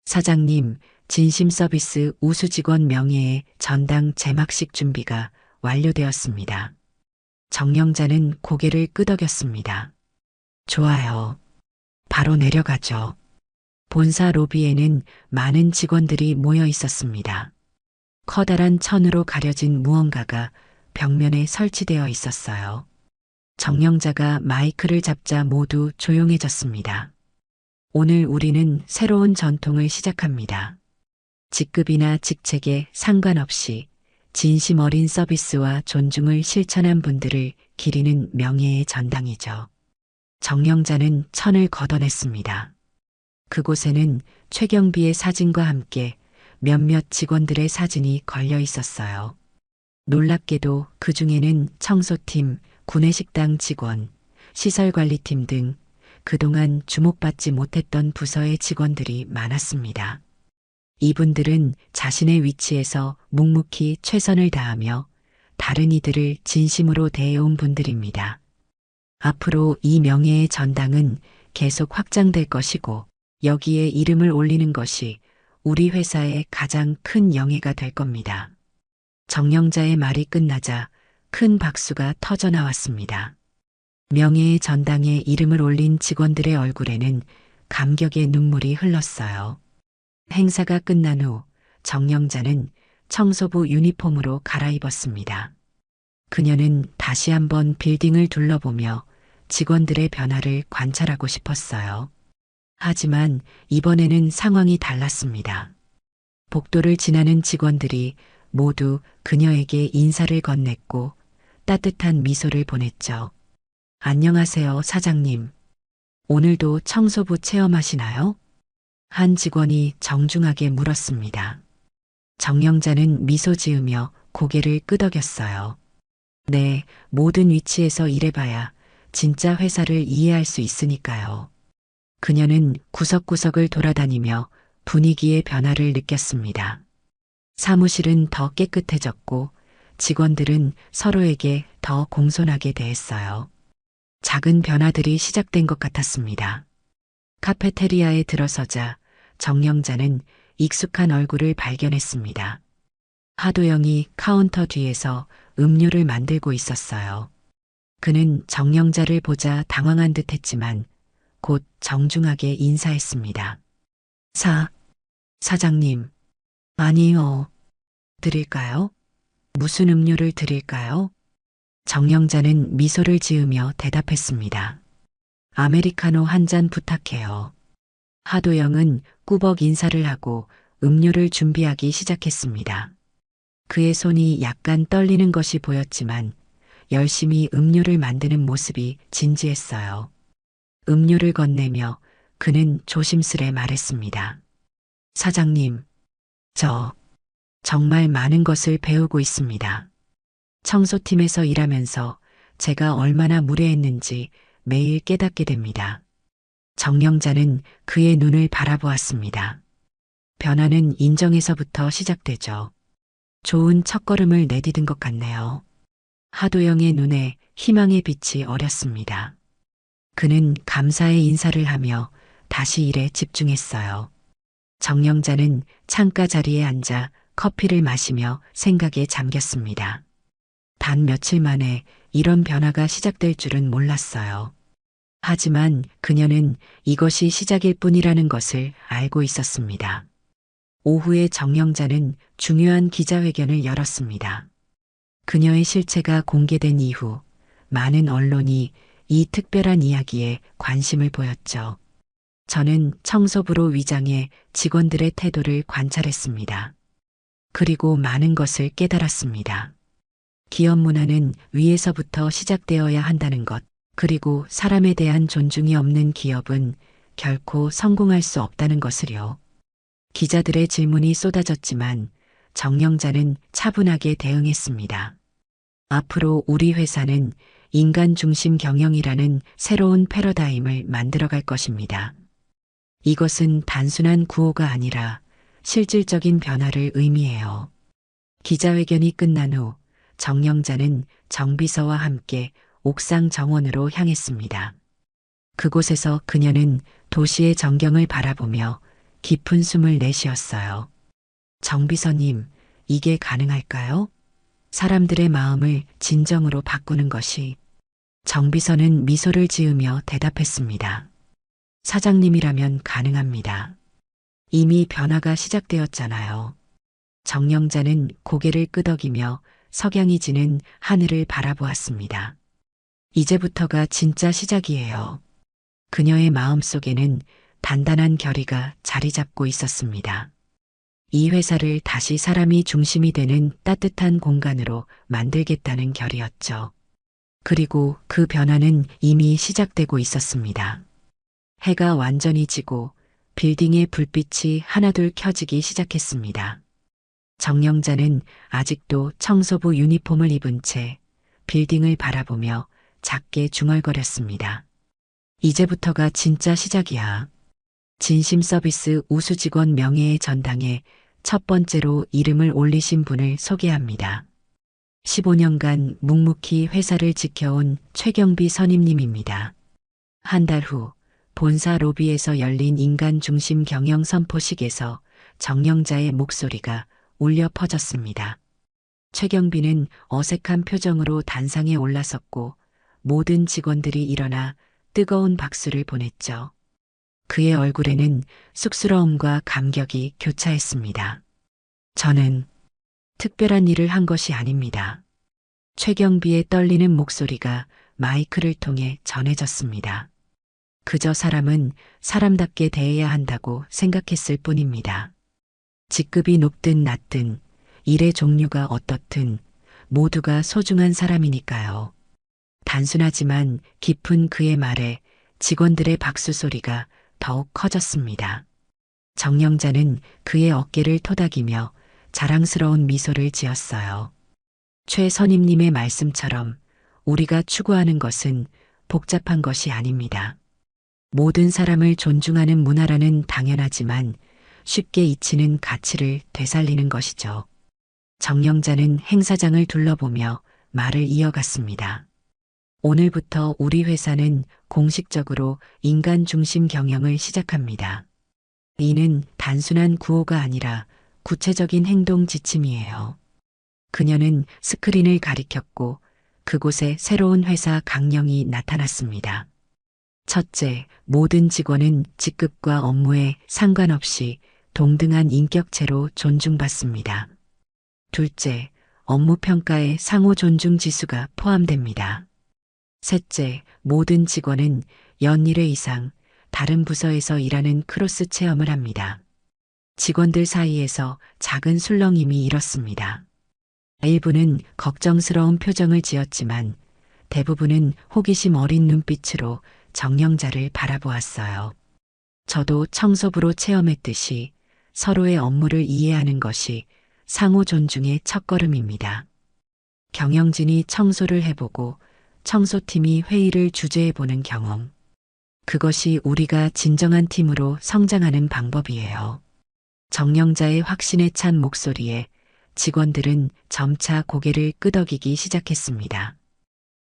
사장님, 진심 서비스 우수 직원 명예의 전당 제막식 준비가 완료되었습니다. 정영자는 고개를 끄덕였습니다. 좋아요. 바로 내려가죠. 본사 로비에는 많은 직원들이 모여 있었습니다. 커다란 천으로 가려진 무언가가 벽면에 설치되어 있었어요. 정영자가 마이크를 잡자 모두 조용해졌습니다. 오늘 우리는 새로운 전통을 시작합니다. 직급이나 직책에 상관없이 진심 어린 서비스와 존중을 실천한 분들을 기리는 명예의 전당이죠. 정영자는 천을 걷어냈습니다. 그곳에는 최경비의 사진과 함께 몇몇 직원들의 사진이 걸려 있었어요. 놀랍게도 그 중에는 청소팀, 구내식당 직원, 시설관리팀 등 그동안 주목받지 못했던 부서의 직원들이 많았습니다. 이분들은 자신의 위치에서 묵묵히 최선을 다하며 다른 이들을 진심으로 대해온 분들입니다. 앞으로 이 명예의 전당은 계속 확장될 것이고 여기에 이름을 올리는 것이 우리 회사의 가장 큰 영예가 될 겁니다. 정영자의 말이 끝나자 큰 박수가 터져 나왔습니다. 명예의 전당에 이름을 올린 직원들의 얼굴에는 감격의 눈물이 흘렀어요. 행사가 끝난 후 정영자는 청소부 유니폼으로 갈아입었습니다. 그녀는 다시 한번 빌딩을 둘러보며 직원들의 변화를 관찰하고 싶었어요. 하지만 이번에는 상황이 달랐습니다. 복도를 지나는 직원들이 모두 그녀에게 인사를 건넸고 따뜻한 미소를 보냈죠. 안녕하세요, 사장님. 오늘도 청소부 체험하시나요? 한 직원이 정중하게 물었습니다. 정영자는 미소 지으며 고개를 끄덕였어요. 네, 모든 위치에서 일해봐야 진짜 회사를 이해할 수 있으니까요. 그녀는 구석구석을 돌아다니며 분위기의 변화를 느꼈습니다. 사무실은 더 깨끗해졌고 직원들은 서로에게 더 공손하게 대했어요. 작은 변화들이 시작된 것 같았습니다. 카페테리아에 들어서자 정영자는 익숙한 얼굴을 발견했습니다. 하도영이 카운터 뒤에서 음료를 만들고 있었어요. 그는 정영자를 보자 당황한 듯 했지만 곧 정중하게 인사했습니다. 사장님. 아니요. 드릴까요? 무슨 음료를 드릴까요? 정영자는 미소를 지으며 대답했습니다. 아메리카노 한 잔 부탁해요. 하도영은 꾸벅 인사를 하고 음료를 준비하기 시작했습니다. 그의 손이 약간 떨리는 것이 보였지만 열심히 음료를 만드는 모습이 진지했어요. 음료를 건네며 그는 조심스레 말했습니다. 사장님, 저 정말 많은 것을 배우고 있습니다. 청소팀에서 일하면서 제가 얼마나 무례했는지 매일 깨닫게 됩니다. 정영자는 그의 눈을 바라보았습니다. 변화는 인정에서부터 시작되죠. 좋은 첫걸음을 내디딘 것 같네요. 하도영의 눈에 희망의 빛이 어렸습니다. 그는 감사의 인사를 하며 다시 일에 집중했어요. 정영자는 창가 자리에 앉아 커피를 마시며 생각에 잠겼습니다. 단 며칠 만에 이런 변화가 시작될 줄은 몰랐어요. 하지만 그녀는 이것이 시작일 뿐이라는 것을 알고 있었습니다. 오후에 정영자는 중요한 기자회견을 열었습니다. 그녀의 실체가 공개된 이후 많은 언론이 이 특별한 이야기에 관심을 보였죠. 저는 청소부로 위장해 직원들의 태도를 관찰했습니다. 그리고 많은 것을 깨달았습니다. 기업 문화는 위에서부터 시작되어야 한다는 것, 그리고 사람에 대한 존중이 없는 기업은 결코 성공할 수 없다는 것을요. 기자들의 질문이 쏟아졌지만 정영자는 차분하게 대응했습니다. 앞으로 우리 회사는 인간 중심 경영이라는 새로운 패러다임을 만들어갈 것입니다. 이것은 단순한 구호가 아니라 실질적인 변화를 의미해요. 기자회견이 끝난 후 정영자는 정비서와 함께 옥상 정원으로 향했습니다. 그곳에서 그녀는 도시의 전경을 바라보며 깊은 숨을 내쉬었어요. 정비서님, 이게 가능할까요? 사람들의 마음을 진정으로 바꾸는 것이. 정비서는 미소를 지으며 대답했습니다. 사장님이라면 가능합니다. 이미 변화가 시작되었잖아요. 정영자는 고개를 끄덕이며 석양이 지는 하늘을 바라보았습니다. 이제부터가 진짜 시작이에요. 그녀의 마음속에는 단단한 결의가 자리 잡고 있었습니다. 이 회사를 다시 사람이 중심이 되는 따뜻한 공간으로 만들겠다는 결이었죠. 그리고 그 변화는 이미 시작되고 있었습니다. 해가 완전히 지고 빌딩의 불빛이 하나둘 켜지기 시작했습니다. 정영자는 아직도 청소부 유니폼을 입은 채 빌딩을 바라보며 작게 중얼거렸습니다. 이제부터가 진짜 시작이야. 진심 서비스 우수 직원 명예의 전당에 첫 번째로 이름을 올리신 분을 소개합니다. 15년간 묵묵히 회사를 지켜온 최경비 선임님입니다. 한 달 후 본사 로비에서 열린 인간 중심 경영 선포식에서 정영자의 목소리가 울려 퍼졌습니다. 최경비는 어색한 표정으로 단상에 올라섰고 모든 직원들이 일어나 뜨거운 박수를 보냈죠. 그의 얼굴에는 쑥스러움과 감격이 교차했습니다. 저는 특별한 일을 한 것이 아닙니다. 최경비의 떨리는 목소리가 마이크를 통해 전해졌습니다. 그저 사람은 사람답게 대해야 한다고 생각했을 뿐입니다. 직급이 높든 낮든 일의 종류가 어떻든 모두가 소중한 사람이니까요. 단순하지만 깊은 그의 말에 직원들의 박수 소리가 더욱 커졌습니다. 정영자는 그의 어깨를 토닥이며 자랑스러운 미소를 지었어요. 최 선임님의 말씀처럼 우리가 추구하는 것은 복잡한 것이 아닙니다. 모든 사람을 존중하는 문화라는 당연하지만 쉽게 잊히는 가치를 되살리는 것이죠. 정영자는 행사장을 둘러보며 말을 이어갔습니다. 오늘부터 우리 회사는 공식적으로 인간 중심 경영을 시작합니다. 이는 단순한 구호가 아니라 구체적인 행동 지침이에요. 그녀는 스크린을 가리켰고 그곳에 새로운 회사 강령이 나타났습니다. 첫째, 모든 직원은 직급과 업무에 상관없이 동등한 인격체로 존중받습니다. 둘째, 업무 평가에 상호 존중 지수가 포함됩니다. 셋째, 모든 직원은 연 1회 이상 다른 부서에서 일하는 크로스 체험을 합니다. 직원들 사이에서 작은 술렁임이 일었습니다. 일부는 걱정스러운 표정을 지었지만 대부분은 호기심 어린 눈빛으로 정영자를 바라보았어요. 저도 청소부로 체험했듯이 서로의 업무를 이해하는 것이 상호 존중의 첫걸음입니다. 경영진이 청소를 해보고 청소팀이 회의를 주재해보는 경험. 그것이 우리가 진정한 팀으로 성장하는 방법이에요. 정영자의 확신에 찬 목소리에 직원들은 점차 고개를 끄덕이기 시작했습니다.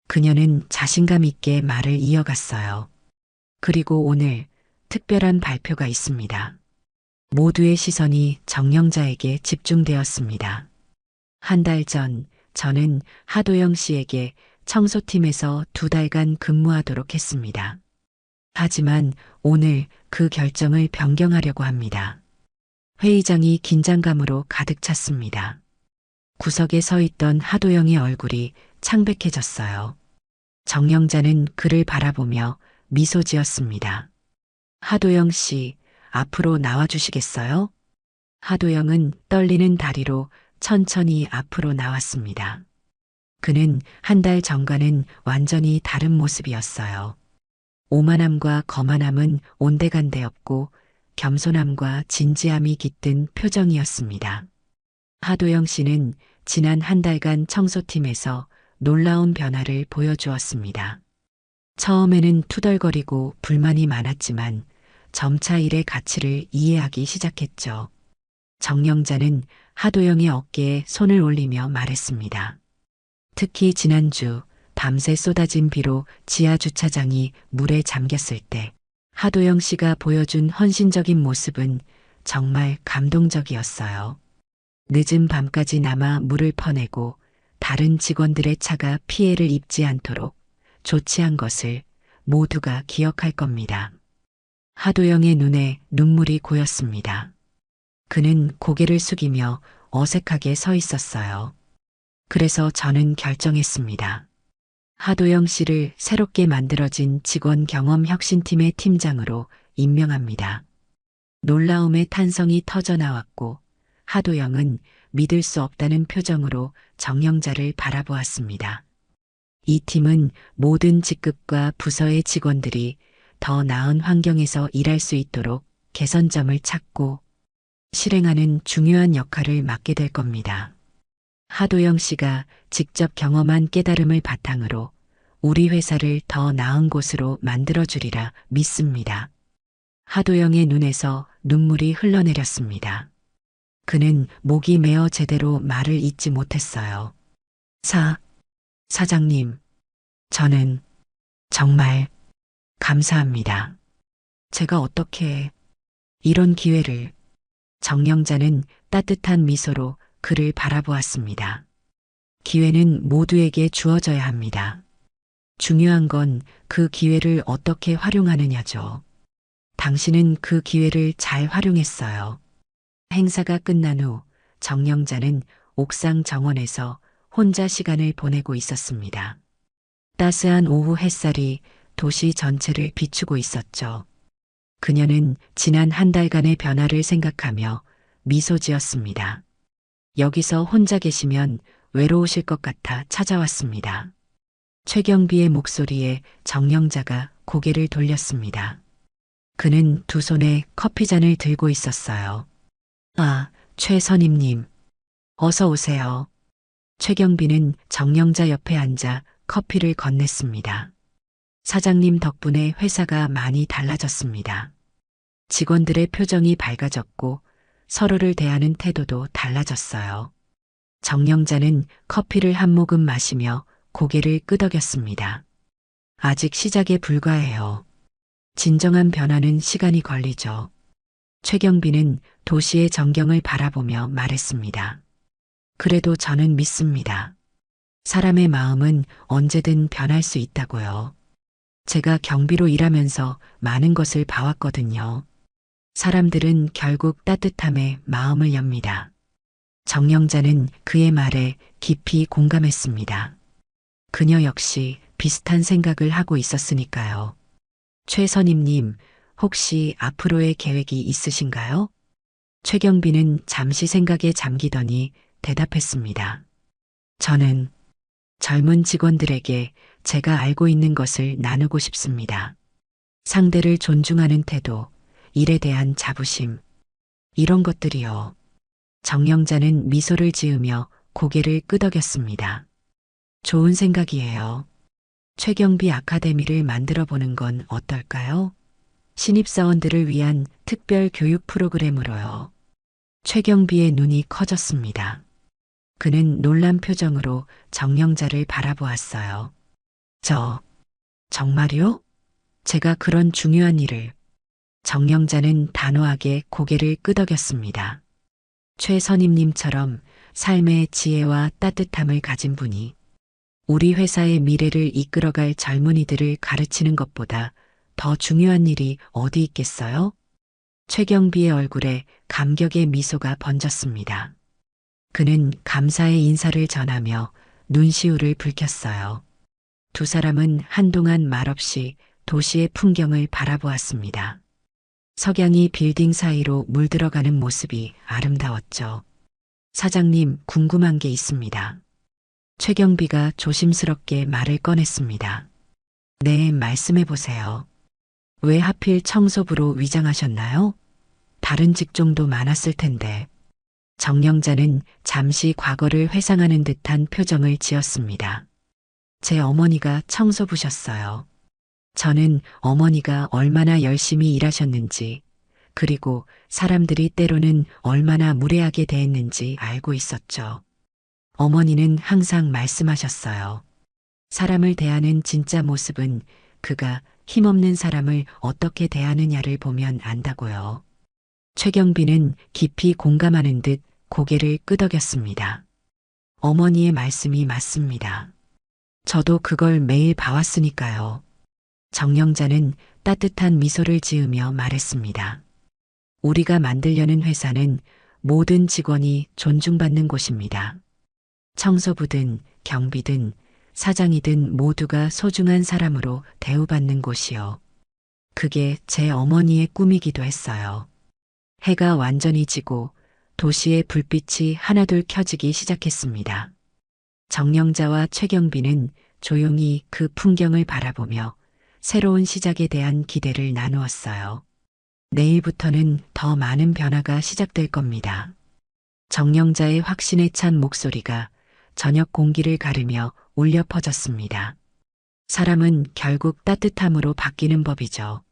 그녀는 자신감 있게 말을 이어갔어요. 그리고 오늘 특별한 발표가 있습니다. 모두의 시선이 정영자에게 집중되었습니다. 한 달 전 저는 하도영 씨에게 청소팀에서 2달간 근무하도록 했습니다. 하지만 오늘 그 결정을 변경하려고 합니다. 회의장이 긴장감으로 가득 찼습니다. 구석에 서 있던 하도영의 얼굴이 창백해졌어요. 정영자는 그를 바라보며 미소 지었습니다. 하도영 씨, 앞으로 나와주시겠어요? 하도영은 떨리는 다리로 천천히 앞으로 나왔습니다. 그는 한 달 전과는 완전히 다른 모습이었어요. 오만함과 거만함은 온데간데 없고 겸손함과 진지함이 깃든 표정이었습니다. 하도영 씨는 지난 한 달간 청소팀에서 놀라운 변화를 보여주었습니다. 처음에는 투덜거리고 불만이 많았지만 점차 일의 가치를 이해하기 시작했죠. 정영자는 하도영의 어깨에 손을 올리며 말했습니다. 특히 지난주 밤새 쏟아진 비로 지하 주차장이 물에 잠겼을 때 하도영 씨가 보여준 헌신적인 모습은 정말 감동적이었어요. 늦은 밤까지 남아 물을 퍼내고 다른 직원들의 차가 피해를 입지 않도록 조치한 것을 모두가 기억할 겁니다. 하도영의 눈에 눈물이 고였습니다. 그는 고개를 숙이며 어색하게 서 있었어요. 그래서 저는 결정했습니다. 하도영 씨를 새롭게 만들어진 직원 경험 혁신팀의 팀장으로 임명합니다. 놀라움의 탄성이 터져 나왔고 하도영은 믿을 수 없다는 표정으로 정영자를 바라보았습니다. 이 팀은 모든 직급과 부서의 직원들이 더 나은 환경에서 일할 수 있도록 개선점을 찾고 실행하는 중요한 역할을 맡게 될 겁니다. 하도영 씨가 직접 경험한 깨달음을 바탕으로 우리 회사를 더 나은 곳으로 만들어주리라 믿습니다. 하도영의 눈에서 눈물이 흘러내렸습니다. 그는 목이 메어 제대로 말을 잇지 못했어요. 사장님, 저는 정말 감사합니다. 제가 어떻게 이런 기회를. 정영자는 따뜻한 미소로 그를 바라보았습니다. 기회는 모두에게 주어져야 합니다. 중요한 건 그 기회를 어떻게 활용하느냐죠. 당신은 그 기회를 잘 활용했어요. 행사가 끝난 후 정영자는 옥상 정원에서 혼자 시간을 보내고 있었습니다. 따스한 오후 햇살이 도시 전체를 비추고 있었죠. 그녀는 지난 한 달간의 변화를 생각하며 미소 지었습니다. 여기서 혼자 계시면 외로우실 것 같아 찾아왔습니다. 최경비의 목소리에 정영자가 고개를 돌렸습니다. 그는 두 손에 커피잔을 들고 있었어요. 최 선임님, 어서 오세요. 최경비는 정영자 옆에 앉아 커피를 건넸습니다. 사장님 덕분에 회사가 많이 달라졌습니다. 직원들의 표정이 밝아졌고 서로를 대하는 태도도 달라졌어요. 정영자는 커피를 한 모금 마시며 고개를 끄덕였습니다. 아직 시작에 불과해요. 진정한 변화는 시간이 걸리죠. 최경비는 도시의 전경을 바라보며 말했습니다. 그래도 저는 믿습니다. 사람의 마음은 언제든 변할 수 있다고요. 제가 경비로 일하면서 많은 것을 봐왔거든요. 사람들은 결국 따뜻함에 마음을 엽니다. 정영자는 그의 말에 깊이 공감했습니다. 그녀 역시 비슷한 생각을 하고 있었으니까요. 최 선임님, 혹시 앞으로의 계획이 있으신가요? 최경비는 잠시 생각에 잠기더니 대답했습니다. 저는 젊은 직원들에게 제가 알고 있는 것을 나누고 싶습니다. 상대를 존중하는 태도, 일에 대한 자부심, 이런 것들이요. 정영자는 미소를 지으며 고개를 끄덕였습니다. 좋은 생각이에요. 최경비 아카데미를 만들어 보는 건 어떨까요? 신입사원들을 위한 특별 교육 프로그램으로요. 최경비의 눈이 커졌습니다. 그는 놀란 표정으로 정영자를 바라보았어요. 정말요? 제가 그런 중요한 일을. 정영자는 단호하게 고개를 끄덕였습니다. 최 선임님처럼 삶의 지혜와 따뜻함을 가진 분이 우리 회사의 미래를 이끌어갈 젊은이들을 가르치는 것보다 더 중요한 일이 어디 있겠어요? 최경비의 얼굴에 감격의 미소가 번졌습니다. 그는 감사의 인사를 전하며 눈시울을 붉혔어요. 두 사람은 한동안 말없이 도시의 풍경을 바라보았습니다. 석양이 빌딩 사이로 물들어가는 모습이 아름다웠죠. 사장님, 궁금한 게 있습니다. 최경비가 조심스럽게 말을 꺼냈습니다. 네, 말씀해 보세요. 왜 하필 청소부로 위장하셨나요? 다른 직종도 많았을 텐데. 정영자는 잠시 과거를 회상하는 듯한 표정을 지었습니다. 제 어머니가 청소부셨어요. 저는 어머니가 얼마나 열심히 일하셨는지, 그리고 사람들이 때로는 얼마나 무례하게 대했는지 알고 있었죠. 어머니는 항상 말씀하셨어요. 사람을 대하는 진짜 모습은 그가 힘없는 사람을 어떻게 대하느냐를 보면 안다고요. 최경비는 깊이 공감하는 듯 고개를 끄덕였습니다. 어머니의 말씀이 맞습니다. 저도 그걸 매일 봐왔으니까요. 정영자는 따뜻한 미소를 지으며 말했습니다. 우리가 만들려는 회사는 모든 직원이 존중받는 곳입니다. 청소부든 경비든 사장이든 모두가 소중한 사람으로 대우받는 곳이요. 그게 제 어머니의 꿈이기도 했어요. 해가 완전히 지고 도시의 불빛이 하나둘 켜지기 시작했습니다. 정영자와 최경비는 조용히 그 풍경을 바라보며 새로운 시작에 대한 기대를 나누었어요. 내일부터는 더 많은 변화가 시작될 겁니다. 정영자의 확신에 찬 목소리가 저녁 공기를 가르며 울려 퍼졌습니다. 사람은 결국 따뜻함으로 바뀌는 법이죠.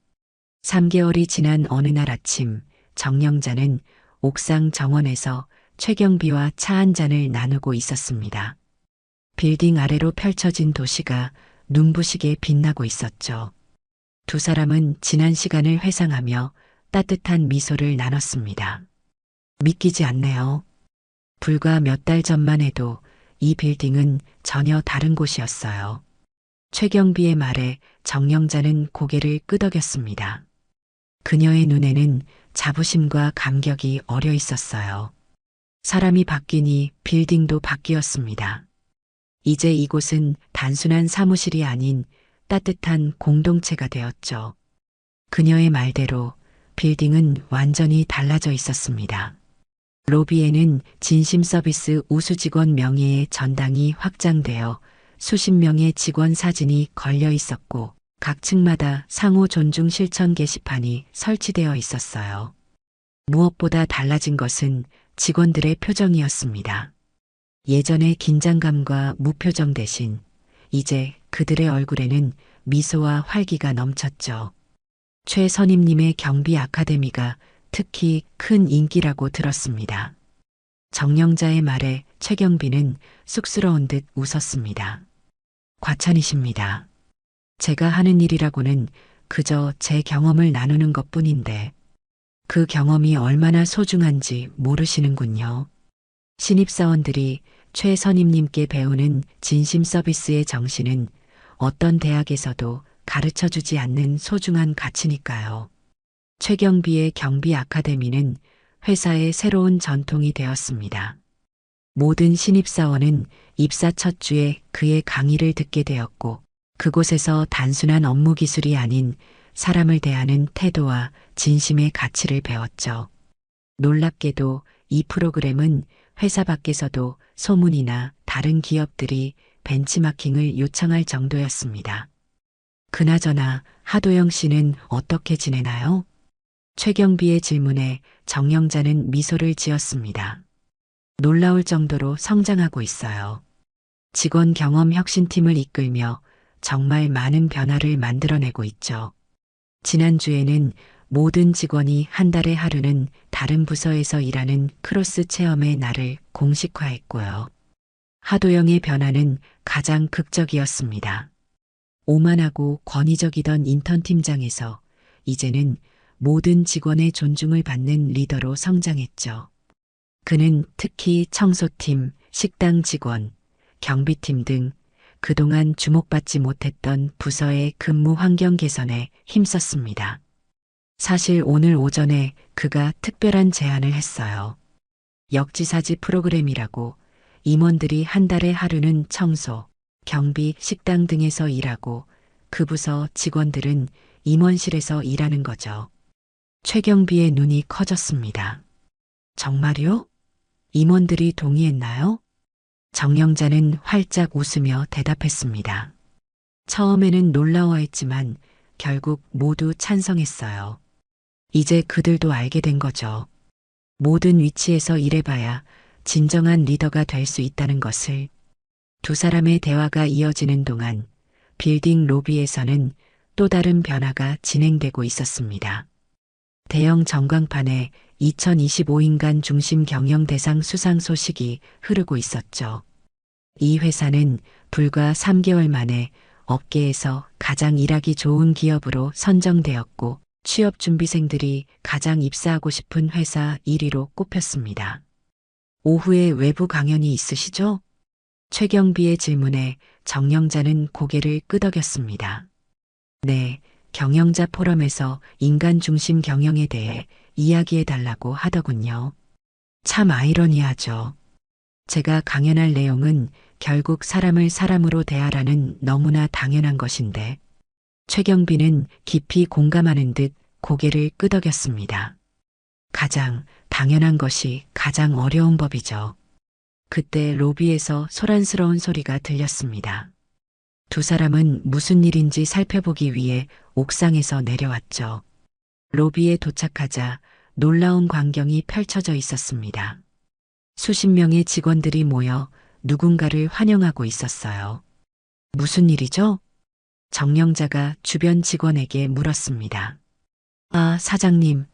3개월이 지난 어느 날 아침, 정영자는 옥상 정원에서 최경비와 차 한 잔을 나누고 있었습니다. 빌딩 아래로 펼쳐진 도시가 눈부시게 빛나고 있었죠. 두 사람은 지난 시간을 회상하며 따뜻한 미소를 나눴습니다. 믿기지 않네요. 불과 몇 달 전만 해도 이 빌딩은 전혀 다른 곳이었어요. 최경비의 말에 정영자는 고개를 끄덕였습니다. 그녀의 눈에는 자부심과 감격이 어려 있었어요. 사람이 바뀌니 빌딩도 바뀌었습니다. 이제 이곳은 단순한 사무실이 아닌 따뜻한 공동체가 되었죠. 그녀의 말대로 빌딩은 완전히 달라져 있었습니다. 로비에는 진심 서비스 우수 직원 명예의 전당이 확장되어 수십 명의 직원 사진이 걸려 있었고 각 층마다 상호 존중 실천 게시판이 설치되어 있었어요. 무엇보다 달라진 것은 직원들의 표정이었습니다. 예전의 긴장감과 무표정 대신 이제 그들의 얼굴에는 미소와 활기가 넘쳤죠. 최 선임님의 경비 아카데미가 특히 큰 인기라고 들었습니다. 정영자의 말에 최경비는 쑥스러운 듯 웃었습니다. 과찬이십니다. 제가 하는 일이라고는 그저 제 경험을 나누는 것뿐인데 그 경험이 얼마나 소중한지 모르시는군요. 신입사원들이 최 선임님께 배우는 진심 서비스의 정신은 어떤 대학에서도 가르쳐주지 않는 소중한 가치니까요. 최경비의 경비 아카데미는 회사의 새로운 전통이 되었습니다. 모든 신입사원은 입사 첫 주에 그의 강의를 듣게 되었고 그곳에서 단순한 업무 기술이 아닌 사람을 대하는 태도와 진심의 가치를 배웠죠. 놀랍게도 이 프로그램은 회사 밖에서도 소문이나 다른 기업들이 벤치마킹을 요청할 정도였습니다. 그나저나 하도영 씨는 어떻게 지내나요? 최경비의 질문에 정영자는 미소를 지었습니다. 놀라울 정도로 성장하고 있어요. 직원 경험 혁신팀을 이끌며 정말 많은 변화를 만들어내고 있죠. 지난주에는 모든 직원이 한 달에 하루는 다른 부서에서 일하는 크로스 체험의 날을 공식화했고요. 하도영의 변화는 가장 극적이었습니다. 오만하고 권위적이던 인턴 팀장에서 이제는 모든 직원의 존중을 받는 리더로 성장했죠. 그는 특히 청소팀, 식당 직원, 경비팀 등 그동안 주목받지 못했던 부서의 근무 환경 개선에 힘썼습니다. 사실 오늘 오전에 그가 특별한 제안을 했어요. 역지사지 프로그램이라고 임원들이 한 달에 하루는 청소, 경비, 식당 등에서 일하고 그 부서 직원들은 임원실에서 일하는 거죠. 최경비의 눈이 커졌습니다. 정말요? 임원들이 동의했나요? 정영자는 활짝 웃으며 대답했습니다. 처음에는 놀라워했지만 결국 모두 찬성했어요. 이제 그들도 알게 된 거죠. 모든 위치에서 일해봐야 진정한 리더가 될 수 있다는 것을. 두 사람의 대화가 이어지는 동안 빌딩 로비에서는 또 다른 변화가 진행되고 있었습니다. 대형 전광판에 2025인간 중심 경영 대상 수상 소식이 흐르고 있었죠. 이 회사는 불과 3개월 만에 업계에서 가장 일하기 좋은 기업으로 선정되었고 취업 준비생들이 가장 입사하고 싶은 회사 1위로 꼽혔습니다. 오후에 외부 강연이 있으시죠? 최경비의 질문에 정영자는 고개를 끄덕였습니다. 네, 경영자 포럼에서 인간 중심 경영에 대해 이야기해달라고 하더군요. 참 아이러니하죠. 제가 강연할 내용은 결국 사람을 사람으로 대하라는 너무나 당연한 것인데, 최경비는 깊이 공감하는 듯 고개를 끄덕였습니다. 가장 당연한 것이 가장 어려운 법이죠. 그때 로비에서 소란스러운 소리가 들렸습니다. 두 사람은 무슨 일인지 살펴보기 위해 옥상에서 내려왔죠. 로비에 도착하자 놀라운 광경이 펼쳐져 있었습니다. 수십 명의 직원들이 모여 누군가를 환영하고 있었어요. 무슨 일이죠? 정영자가 주변 직원에게 물었습니다. 아, 사장님.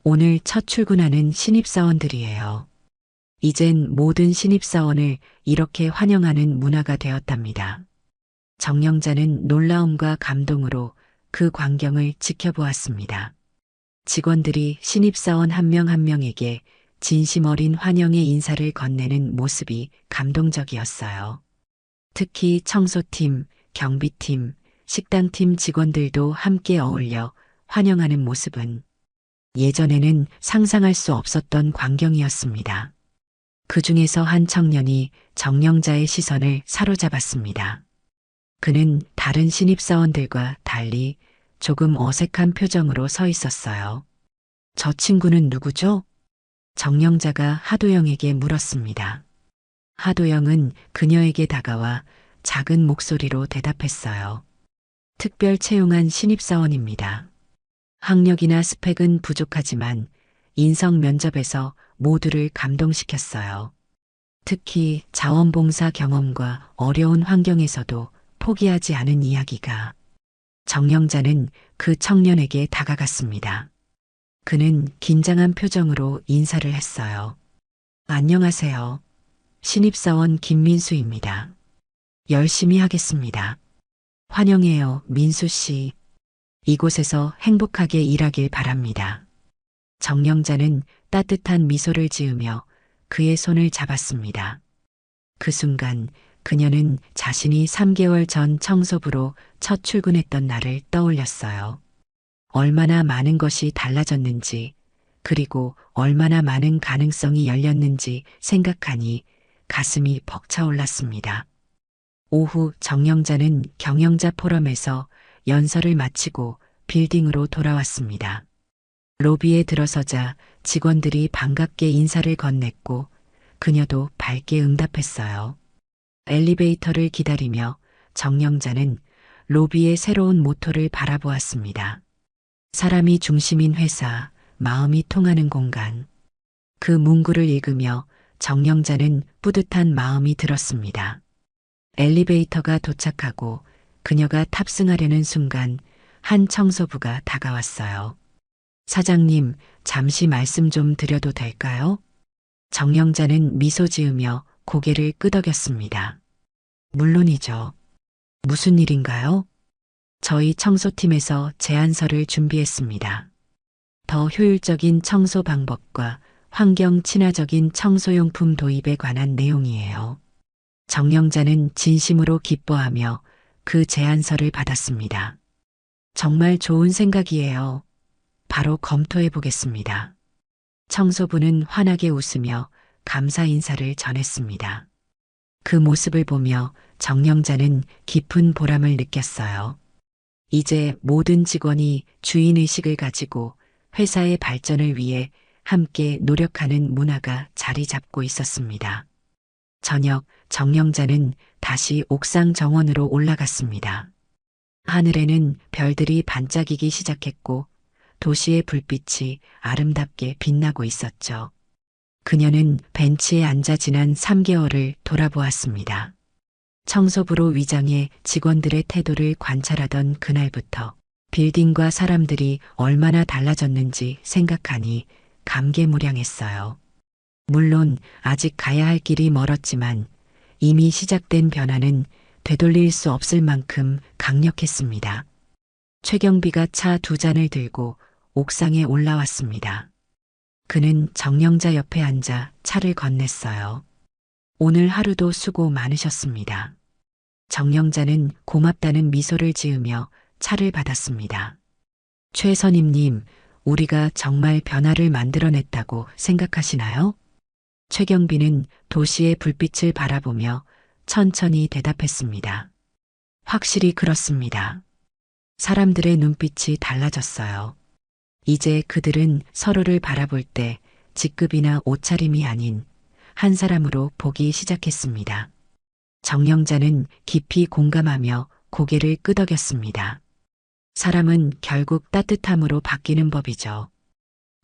오늘 첫 출근하는 신입사원들이에요. 이젠 모든 신입사원을 이렇게 환영하는 문화가 되었답니다. 정영자는 놀라움과 감동으로 그 광경을 지켜보았습니다. 직원들이 신입사원 한 명 한 명에게 진심 어린 환영의 인사를 건네는 모습이 감동적이었어요. 특히 청소팀, 경비팀, 식당팀 직원들도 함께 어울려 환영하는 모습은 예전에는 상상할 수 없었던 광경이었습니다. 그 중에서 한 청년이 정영자의 시선을 사로잡았습니다. 그는 다른 신입사원들과 달리 조금 어색한 표정으로 서 있었어요. 저 친구는 누구죠? 정영자가 하도영에게 물었습니다. 하도영은 그녀에게 다가와 작은 목소리로 대답했어요. 특별 채용한 신입사원입니다. 학력이나 스펙은 부족하지만 인성 면접에서 모두를 감동시켰어요. 특히 자원봉사 경험과 어려운 환경에서도 포기하지 않은 이야기가. 정영자는 그 청년에게 다가갔습니다. 그는 긴장한 표정으로 인사를 했어요. 안녕하세요. 신입사원 김민수입니다. 열심히 하겠습니다. 환영해요, 민수 씨. 이곳에서 행복하게 일하길 바랍니다. 정영자는 따뜻한 미소를 지으며 그의 손을 잡았습니다. 그 순간 그녀는 자신이 3개월 전 청소부로 첫 출근했던 날을 떠올렸어요. 얼마나 많은 것이 달라졌는지, 그리고 얼마나 많은 가능성이 열렸는지 생각하니 가슴이 벅차올랐습니다. 오후 정영자는 경영자 포럼에서 연설을 마치고 빌딩으로 돌아왔습니다. 로비에 들어서자 직원들이 반갑게 인사를 건넸고 그녀도 밝게 응답했어요. 엘리베이터를 기다리며 정영자는 로비의 새로운 모토를 바라보았습니다. 사람이 중심인 회사, 마음이 통하는 공간. 그 문구를 읽으며 정영자는 뿌듯한 마음이 들었습니다. 엘리베이터가 도착하고 그녀가 탑승하려는 순간 한 청소부가 다가왔어요. 사장님, 잠시 말씀 좀 드려도 될까요? 정영자는 미소 지으며 고개를 끄덕였습니다. 물론이죠. 무슨 일인가요? 저희 청소팀에서 제안서를 준비했습니다. 더 효율적인 청소 방법과 환경 친화적인 청소용품 도입에 관한 내용이에요. 정영자는 진심으로 기뻐하며 그 제안서를 받았습니다. 정말 좋은 생각이에요. 바로 검토해 보겠습니다. 청소부는 환하게 웃으며 감사 인사를 전했습니다. 그 모습을 보며 정영자는 깊은 보람을 느꼈어요. 이제 모든 직원이 주인의식을 가지고 회사의 발전을 위해 함께 노력하는 문화가 자리 잡고 있었습니다. 저녁 정영자는 다시 옥상 정원으로 올라갔습니다. 하늘에는 별들이 반짝이기 시작했고 도시의 불빛이 아름답게 빛나고 있었죠. 그녀는 벤치에 앉아 지난 3개월을 돌아보았습니다. 청소부로 위장해 직원들의 태도를 관찰하던 그날부터 빌딩과 사람들이 얼마나 달라졌는지 생각하니 감개무량했어요. 물론 아직 가야 할 길이 멀었지만 이미 시작된 변화는 되돌릴 수 없을 만큼 강력했습니다. 최경비가 차 2잔을 들고 옥상에 올라왔습니다. 그는 정영자 옆에 앉아 차를 건넸어요. 오늘 하루도 수고 많으셨습니다. 정영자는 고맙다는 미소를 지으며 차를 받았습니다. 최 선임님, 우리가 정말 변화를 만들어냈다고 생각하시나요? 최경빈은 도시의 불빛을 바라보며 천천히 대답했습니다. 확실히 그렇습니다. 사람들의 눈빛이 달라졌어요. 이제 그들은 서로를 바라볼 때 직급이나 옷차림이 아닌 한 사람으로 보기 시작했습니다. 정영자는 깊이 공감하며 고개를 끄덕였습니다. 사람은 결국 따뜻함으로 바뀌는 법이죠.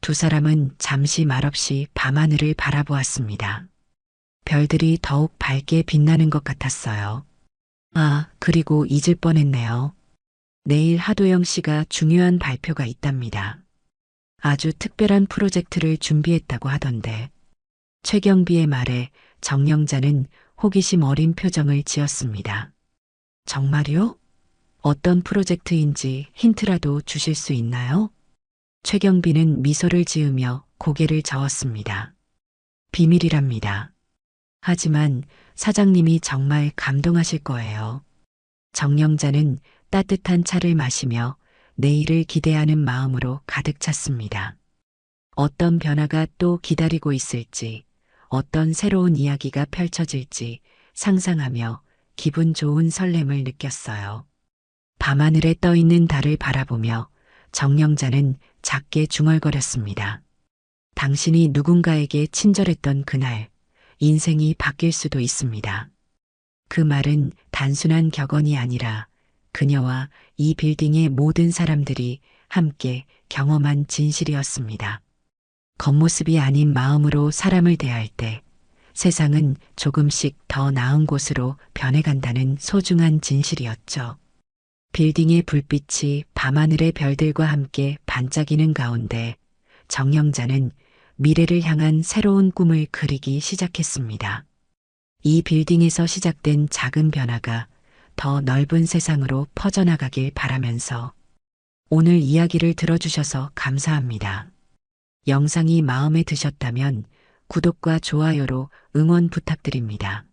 두 사람은 잠시 말없이 밤하늘을 바라보았습니다. 별들이 더욱 밝게 빛나는 것 같았어요. 아, 그리고 잊을 뻔했네요. 내일 하도영 씨가 중요한 발표가 있답니다. 아주 특별한 프로젝트를 준비했다고 하던데. 최경비의 말에 정영자는 호기심 어린 표정을 지었습니다. 정말요? 어떤 프로젝트인지 힌트라도 주실 수 있나요? 최경비는 미소를 지으며 고개를 저었습니다. 비밀이랍니다. 하지만 사장님이 정말 감동하실 거예요. 정영자는 따뜻한 차를 마시며 내일을 기대하는 마음으로 가득 찼습니다. 어떤 변화가 또 기다리고 있을지, 어떤 새로운 이야기가 펼쳐질지 상상하며 기분 좋은 설렘을 느꼈어요. 밤하늘에 떠있는 달을 바라보며 정영자는 작게 중얼거렸습니다. 당신이 누군가에게 친절했던 그날, 인생이 바뀔 수도 있습니다. 그 말은 단순한 격언이 아니라 그녀와 이 빌딩의 모든 사람들이 함께 경험한 진실이었습니다. 겉모습이 아닌 마음으로 사람을 대할 때 세상은 조금씩 더 나은 곳으로 변해간다는 소중한 진실이었죠. 빌딩의 불빛이 밤하늘의 별들과 함께 반짝이는 가운데 정영자는 미래를 향한 새로운 꿈을 그리기 시작했습니다. 이 빌딩에서 시작된 작은 변화가 더 넓은 세상으로 퍼져나가길 바라면서 오늘 이야기를 들어주셔서 감사합니다. 영상이 마음에 드셨다면 구독과 좋아요로 응원 부탁드립니다.